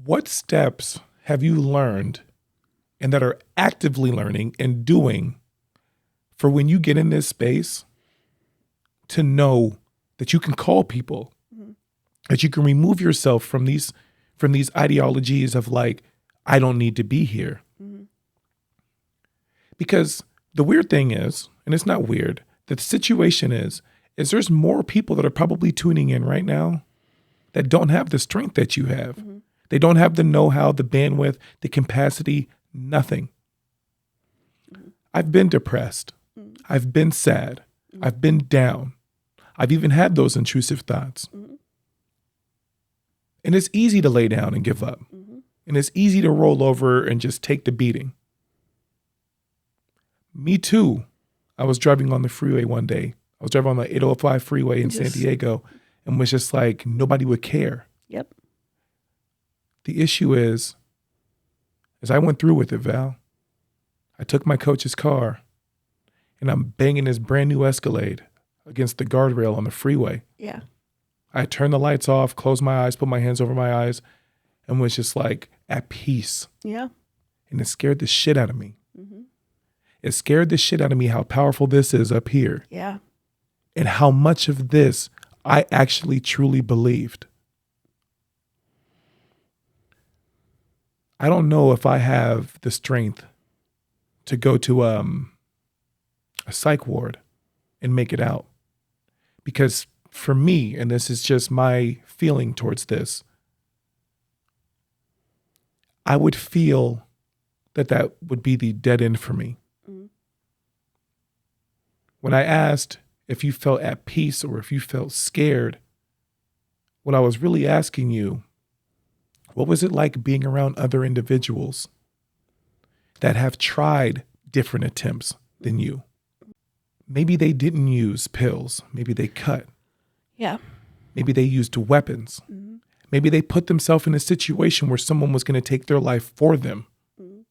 What steps have you learned and that are actively learning and doing for when you get in this space to know that you can call people, mm-hmm. that you can remove yourself from these ideologies of like, I don't need to be here. Mm-hmm. Because the weird thing is, and it's not weird, the situation is there's more people that are probably tuning in right now that don't have the strength that you have. Mm-hmm. They don't have the know-how, the bandwidth, the capacity, nothing. Mm-hmm. I've been depressed. Mm-hmm. I've been sad. Mm-hmm. I've been down. I've even had those intrusive thoughts. Mm-hmm. And it's easy to lay down and give up. Mm-hmm. And it's easy to roll over and just take the beating. Me too. I was driving on the freeway one day. I was driving on the 805 freeway in San Diego and was just like, nobody would care. Yep. The issue is, as I went through with it, Val, I took my coach's car and I'm banging this brand new Escalade against the guardrail on the freeway. Yeah. I turned the lights off, closed my eyes, put my hands over my eyes, and was just like at peace. Yeah. And it scared the shit out of me. Mm-hmm. It scared the shit out of me how powerful this is up here. Yeah. And how much of this I actually truly believed. I don't know if I have the strength to go to a psych ward and make it out. Because for me, and this is just my feeling towards this, I would feel that would be the dead end for me. Mm-hmm. When I asked if you felt at peace or if you felt scared, what I was really asking you, what was it like being around other individuals that have tried different attempts than you? Maybe they didn't use pills. Maybe they cut. Yeah. Maybe they used weapons. Mm-hmm. Maybe they put themselves in a situation where someone was going to take their life for them. Mm-hmm.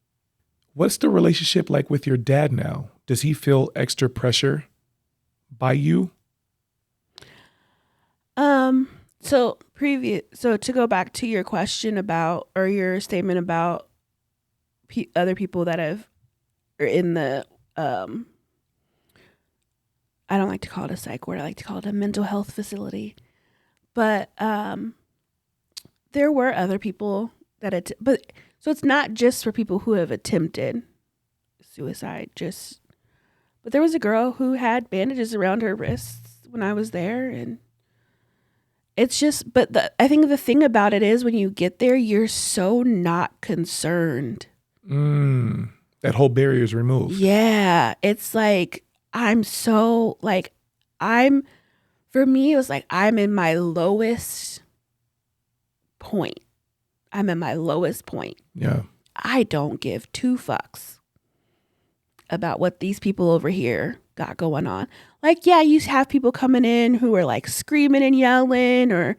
What's the relationship like with your dad now? Does he feel extra pressure by you? So to go back to your question about, or your statement about other people that are in the, I don't like to call it a psych ward. I like to call it a mental health facility. But there were other people that, so it's not just for people who have attempted suicide, but there was a girl who had bandages around her wrists when I was there, and it's just, I think the thing about it is when you get there, you're so not concerned. That whole barrier is removed. Yeah. It's like, for me, it was like, I'm in my lowest point. Yeah. I don't give two fucks about what these people over here got going on. Like, yeah, you have people coming in who are like screaming and yelling, or,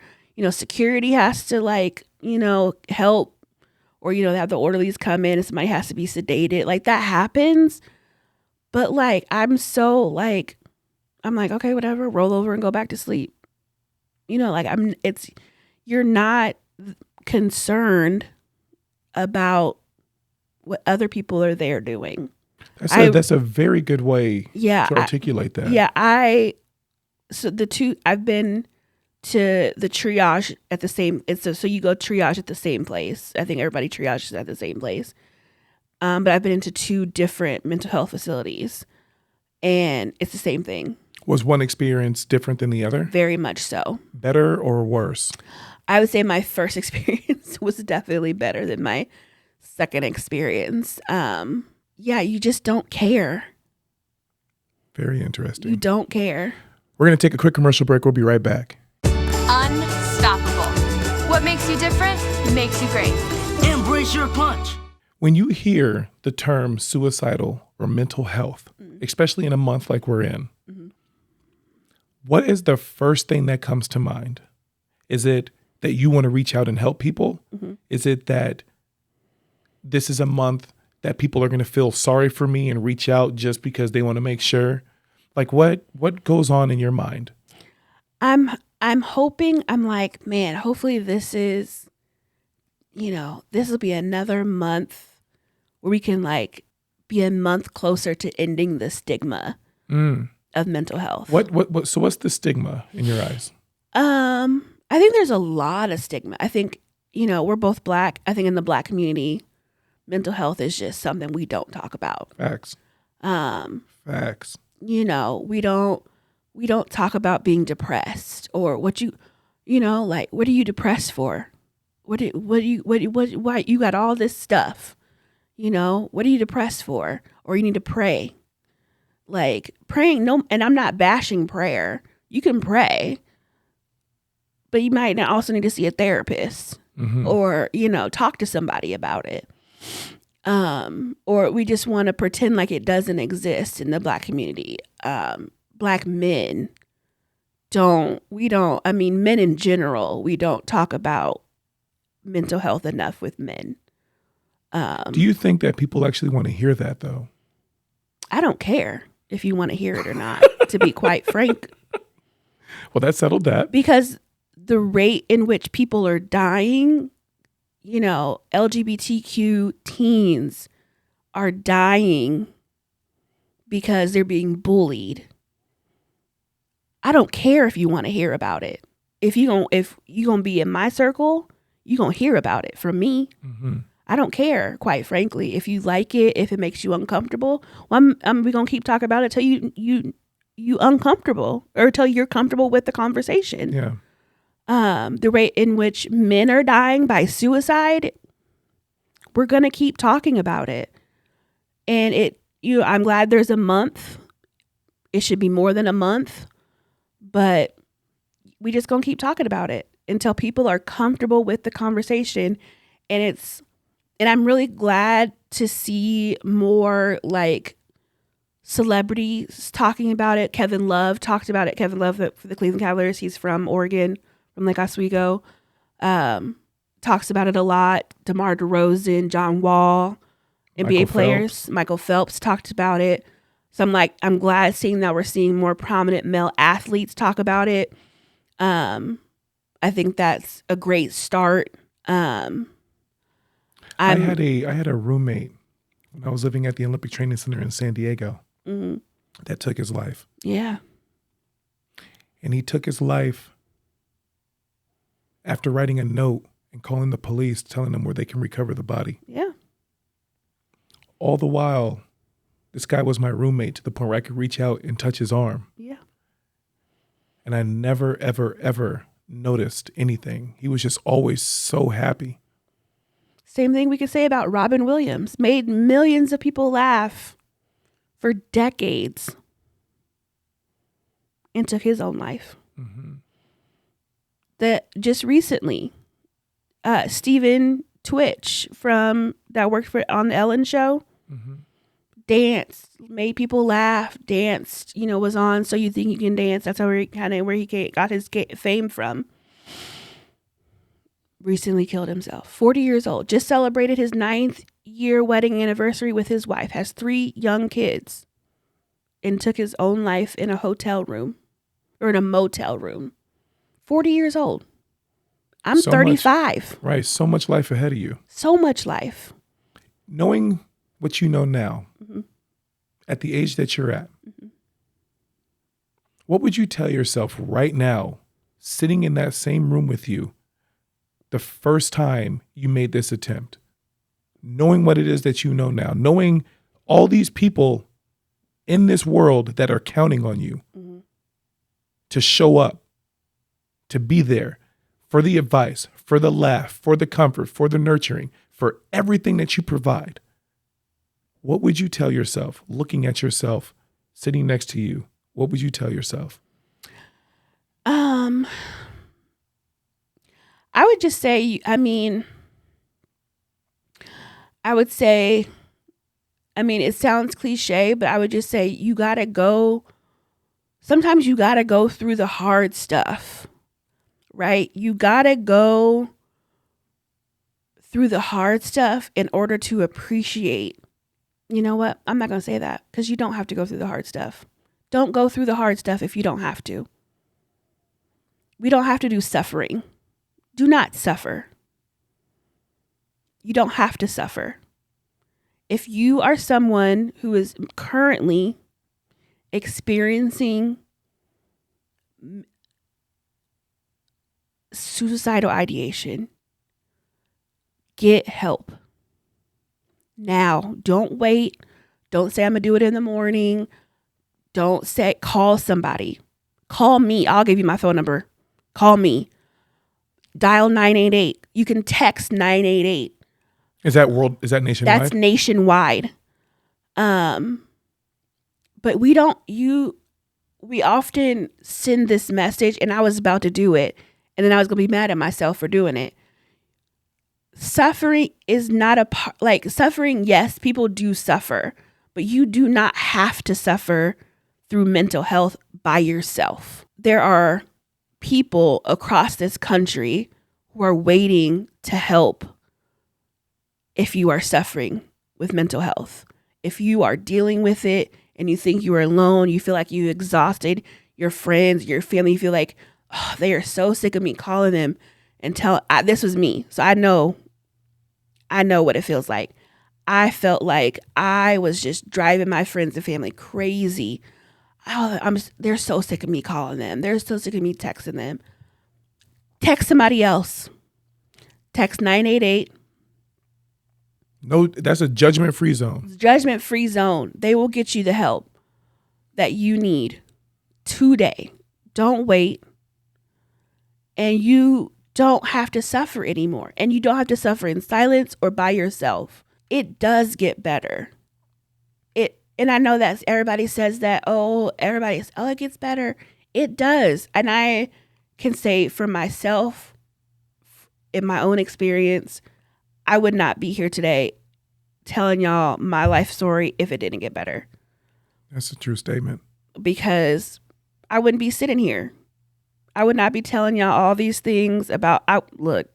security has to help, or, they have the orderlies come in and somebody has to be sedated. Like, that happens. But like, I'm like, okay, whatever, roll over and go back to sleep. You're not concerned about what other people are there doing. That's a very good way to articulate that. Yeah. I've been to the triage at the same, so you go triage at the same place. I think everybody triages at the same place. But I've been into 2 different mental health facilities, and it's the same thing. Was one experience different than the other? Very much so. Better or worse? I would say my first experience was definitely better than my second experience. You just don't care. Very interesting. You don't care. We're going to take a quick commercial break. We'll be right back. Unstoppable. What makes you different makes you great. Embrace your punch. When you hear the term suicidal or mental health, especially in a month like we're in, what is the first thing that comes to mind? Is it that you want to reach out and help people? Mm-hmm. Is it that this is a month that people are going to feel sorry for me and reach out just because they want to make sure? Like, what goes on in your mind? I'm hoping, I'm like, man, hopefully this is, this will be another month where we can be a month closer to ending the stigma of mental health. So what's the stigma in your eyes? I think there's a lot of stigma. I think, we're both Black. I think in the Black community, mental health is just something we don't talk about. Facts. Facts. You know, we don't talk about being depressed or what are you depressed for? Why you got all this stuff? You know, what are you depressed for? Or you need to pray. Like praying, no, and I'm not bashing prayer. You can pray, but you might also need to see a therapist or, talk to somebody about it. Or we just want to pretend like it doesn't exist in the Black community. Black men men in general, we don't talk about mental health enough with men. Do you think that people actually want to hear that though? I don't care if you want to hear it or not, to be quite frank. Well, that settled that. Because the rate in which people are dying, LGBTQ teens are dying because they're being bullied. I don't care if you want to hear about it. If you're gonna be in my circle, you're gonna hear about it from me. Mm-hmm. I don't care, quite frankly. If you like it, if it makes you uncomfortable, we're gonna keep talking about it till you uncomfortable or till you're comfortable with the conversation. Yeah. The rate in which men are dying by suicide, we're gonna keep talking about it. And I'm glad there's a month. It should be more than a month, but we just gonna keep talking about it until people are comfortable with the conversation. And I'm really glad to see more like celebrities talking about it. Kevin Love talked about it. Kevin Love for the Cleveland Cavaliers. He's from Oregon, from Lake Oswego. Talks about it a lot. DeMar DeRozan, John Wall, NBA players. Michael Phelps talked about it. So I'm glad seeing that we're seeing more prominent male athletes talk about it. I think that's a great start. I had a roommate when I was living at the Olympic Training Center in San Diego that took his life. Yeah. And he took his life after writing a note and calling the police, telling them where they can recover the body. Yeah. All the while, this guy was my roommate to the point where I could reach out and touch his arm. Yeah. And I never, ever, ever noticed anything. He was just always so happy. Same thing we could say about Robin Williams. Made millions of people laugh for decades and took his own life. Mm-hmm. That just recently, Stephen Twitch that worked on the Ellen Show, danced, made people laugh, danced, was on So You Think You Can Dance. That's where he got his fame from. Recently killed himself. 40 years old. Just celebrated his 9th year wedding anniversary with his wife. Has 3 young kids. And took his own life in a hotel room. Or in a motel room. 40 years old. I'm 35. Right. So much life ahead of you. So much life. Knowing what you know now, at the age that you're at, what would you tell yourself right now, sitting in that same room with you, the first time you made this attempt, knowing what it is that you know now, knowing all these people in this world that are counting on you to show up, to be there for the advice, for the laugh, for the comfort, for the nurturing, for everything that you provide. What would you tell yourself, looking at yourself, sitting next to you? What would you tell yourself? I would just say, it sounds cliche, but I would just say sometimes you gotta go through the hard stuff, right? You gotta go through the hard stuff in order to appreciate. You know what? I'm not gonna say that because you don't have to go through the hard stuff. Don't go through the hard stuff if you don't have to. We don't have to do suffering. Do not suffer. You don't have to suffer. If you are someone who is currently experiencing suicidal ideation, get help. Now, don't wait. Don't say I'm going to do it in the morning. Don't say, call somebody. Call me. I'll give you my phone number. Call me. Dial 988. You can text 988. Is that nationwide? That's nationwide. But we often send this message, and I was about to do it, and then I was going to be mad at myself for doing it. Suffering is not suffering. Yes, people do suffer, but you do not have to suffer through mental health by yourself. There are people across this country who are waiting to help if you are suffering with mental health. If you are dealing with it and you think you are alone, you feel like you exhausted your friends, your family, you feel like, oh, they are so sick of me calling them and this was me. So I know what it feels like. I felt like I was just driving my friends and family crazy. They're so sick of me calling them. They're so sick of me texting them. Text somebody else. Text 988. No, that's a judgment-free zone. Judgment-free zone. They will get you the help that you need today. Don't wait. And you don't have to suffer anymore. And you don't have to suffer in silence or by yourself. It does get better. And I know that everybody says that, it gets better. It does. And I can say for myself, in my own experience, I would not be here today telling y'all my life story if it didn't get better. That's a true statement. Because I wouldn't be sitting here. I would not be telling y'all all these things about, look,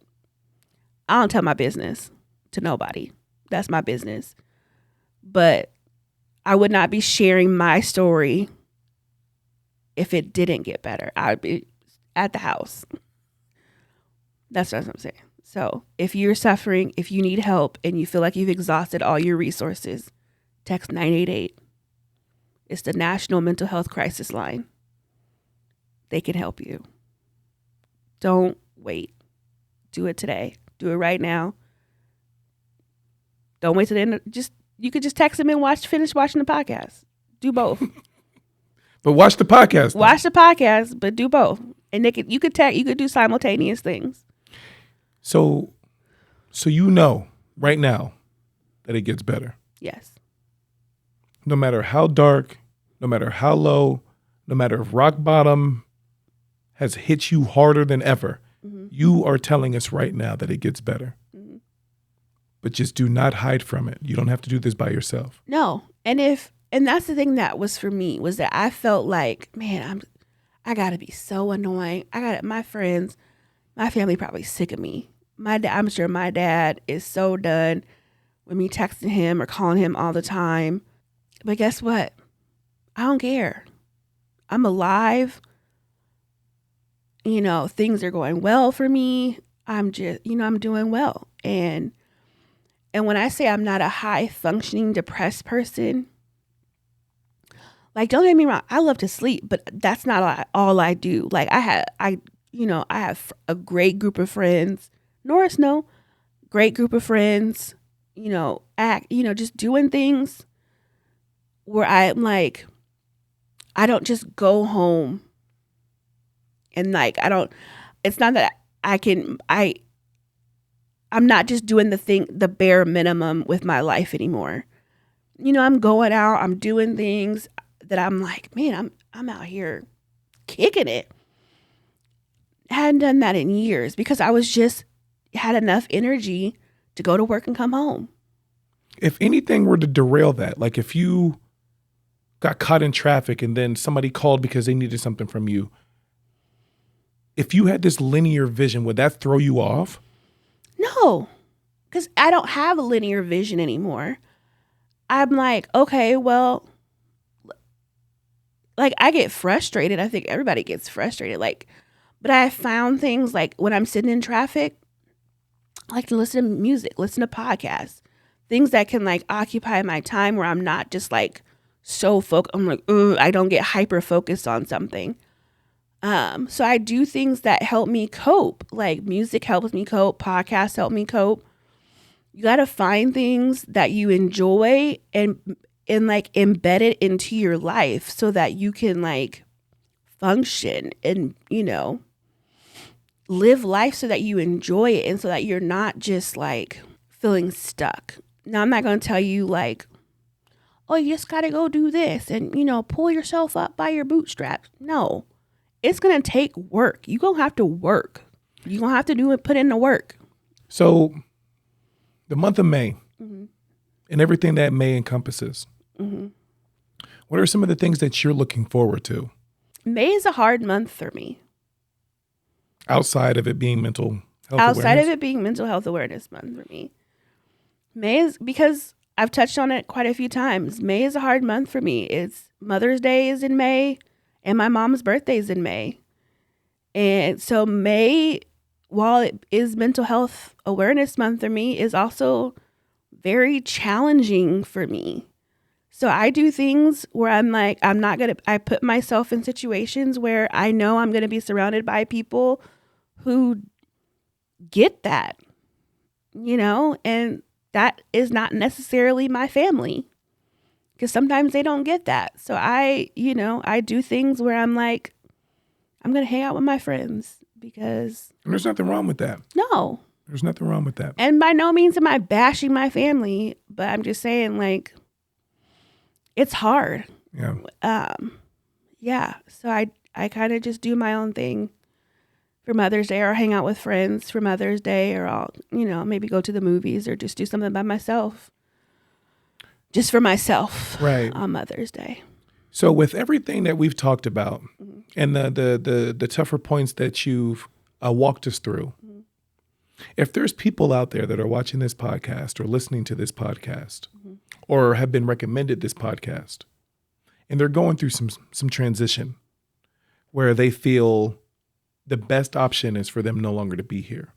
I don't tell my business to nobody. That's my business. But I would not be sharing my story if it didn't get better. I would be at the house. That's what I'm saying. So if you're suffering, if you need help and you feel like you've exhausted all your resources, text 988. It's the National Mental Health Crisis Line. They can help you. Don't wait. Do it today. Do it right now. Don't wait till the end. You could just text them and finish watching the podcast. Do both. But watch the podcast. Though. Watch the podcast, but do both. And you could do simultaneous things. So you know right now that it gets better. Yes. No matter how dark, no matter how low, no matter if rock bottom has hit you harder than ever, you are telling us right now that it gets better. Mm-hmm. But just do not hide from it. You don't have to do this by yourself. No. And that's the thing that was for me, was that I felt like, man, I got to be so annoying. My friends, my family probably sick of me. I'm sure my dad is so done with me texting him or calling him all the time. But guess what? I don't care. I'm alive. Things are going well for me. I'm just, I'm doing well. And when I say I'm not a high functioning depressed person, like, don't get me wrong, I love to sleep, but that's not all I do. Like I have a great group of friends. Norris, no, great group of friends, just doing things where I'm like, I don't just go home and it's not that I'm not just doing the bare minimum with my life anymore. I'm going out, I'm doing things that I'm like, man, I'm out here kicking it. I hadn't done that in years because I was just had enough energy to go to work and come home. If anything were to derail that, like if you got caught in traffic and then somebody called because they needed something from you, if you had this linear vision, would that throw you off? No, because I don't have a linear vision anymore. I'm like, okay, well, like I get frustrated. I think everybody gets frustrated. But I found things like when I'm sitting in traffic, I like to listen to music, listen to podcasts, things that can occupy my time where I'm not just so focused. I'm like, I don't get hyper focused on something. So I do things that help me cope. Like music helps me cope. Podcasts help me cope. You got to find things that you enjoy and and like embed it into your life so that you can like function and, you know, live life so that you enjoy it and so that you're not just like feeling stuck. Now, I'm not going to tell you like, oh, you just got to go do this and, you know, pull yourself up by your bootstraps. No, it's going to take work. You're going to have to work. You're going to have to do it, put in the work. So the month of May and everything that May encompasses, what are some of the things that you're looking forward to? May is a hard month for me. Outside of it being mental health Outside awareness? of it being mental health awareness month for me. May is, because I've touched on it quite a few times, May is a hard month for me. It's Mother's Day is in May and my mom's birthday is in May. And so May, while it is mental health awareness month for me, is also very challenging for me. So I do things where I'm like, I put myself in situations where I know I'm going to be surrounded by people who get that, you know, and that is not necessarily my family because sometimes they don't get that. So I do things where I'm like, I'm going to hang out with my friends because. And there's nothing wrong with that. No. There's nothing wrong with that. And by no means am I bashing my family, but I'm just saying like, it's hard. Yeah. Yeah. So I kind of just do my own thing for Mother's Day or hang out with friends for Mother's Day, or I'll, you know, maybe go to the movies or just do something by myself. Just for myself. Right. On Mother's Day. So with everything that we've talked about and the tougher points that you've walked us through, if there's people out there that are watching this podcast or listening to this podcast or have been recommended this podcast and they're going through some transition where they feel the best option is for them no longer to be here,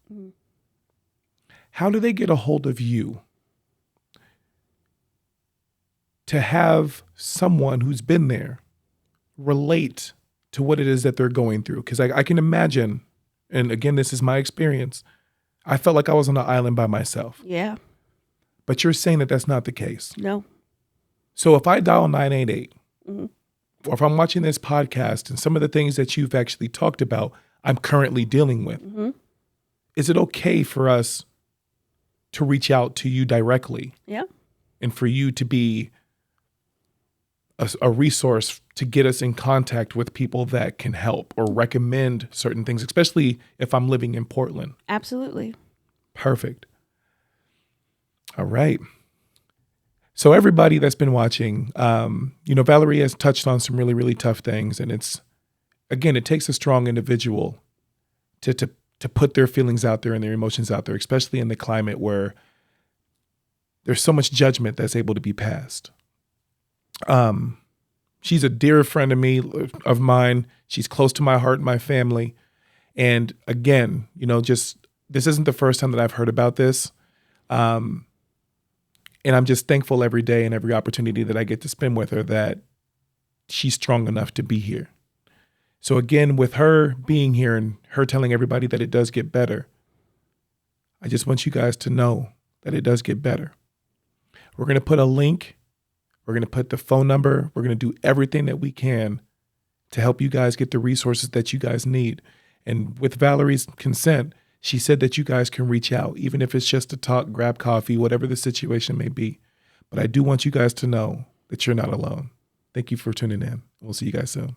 how do they get a hold of you to have someone who's been there relate to what it is that they're going through? Because I can imagine, and again, this is my experience, I felt like I was on an island by myself. Yeah. But you're saying that that's not the case. No. So if I dial 988, or if I'm watching this podcast and some of the things that you've actually talked about, I'm currently dealing with, is it okay for us to reach out to you directly? Yeah. And for you to be a resource to get us in contact with people that can help or recommend certain things, especially if I'm living in Portland? Absolutely. Perfect. All right. So everybody that's been watching, Valerie has touched on some really, really tough things. And it takes a strong individual to put their feelings out there and their emotions out there, especially in the climate where there's so much judgment that's able to be passed. She's a dear friend of mine. She's close to my heart and my family. And again, this isn't the first time that I've heard about this. And I'm just thankful every day and every opportunity that I get to spend with her that she's strong enough to be here. So again, with her being here and her telling everybody that it does get better, I just want you guys to know that it does get better. We're going to put a link. We're going to put the phone number. We're going to do everything that we can to help you guys get the resources that you guys need. And with Valerie's consent, she said that you guys can reach out, even if it's just to talk, grab coffee, whatever the situation may be. But I do want you guys to know that you're not alone. Thank you for tuning in. We'll see you guys soon.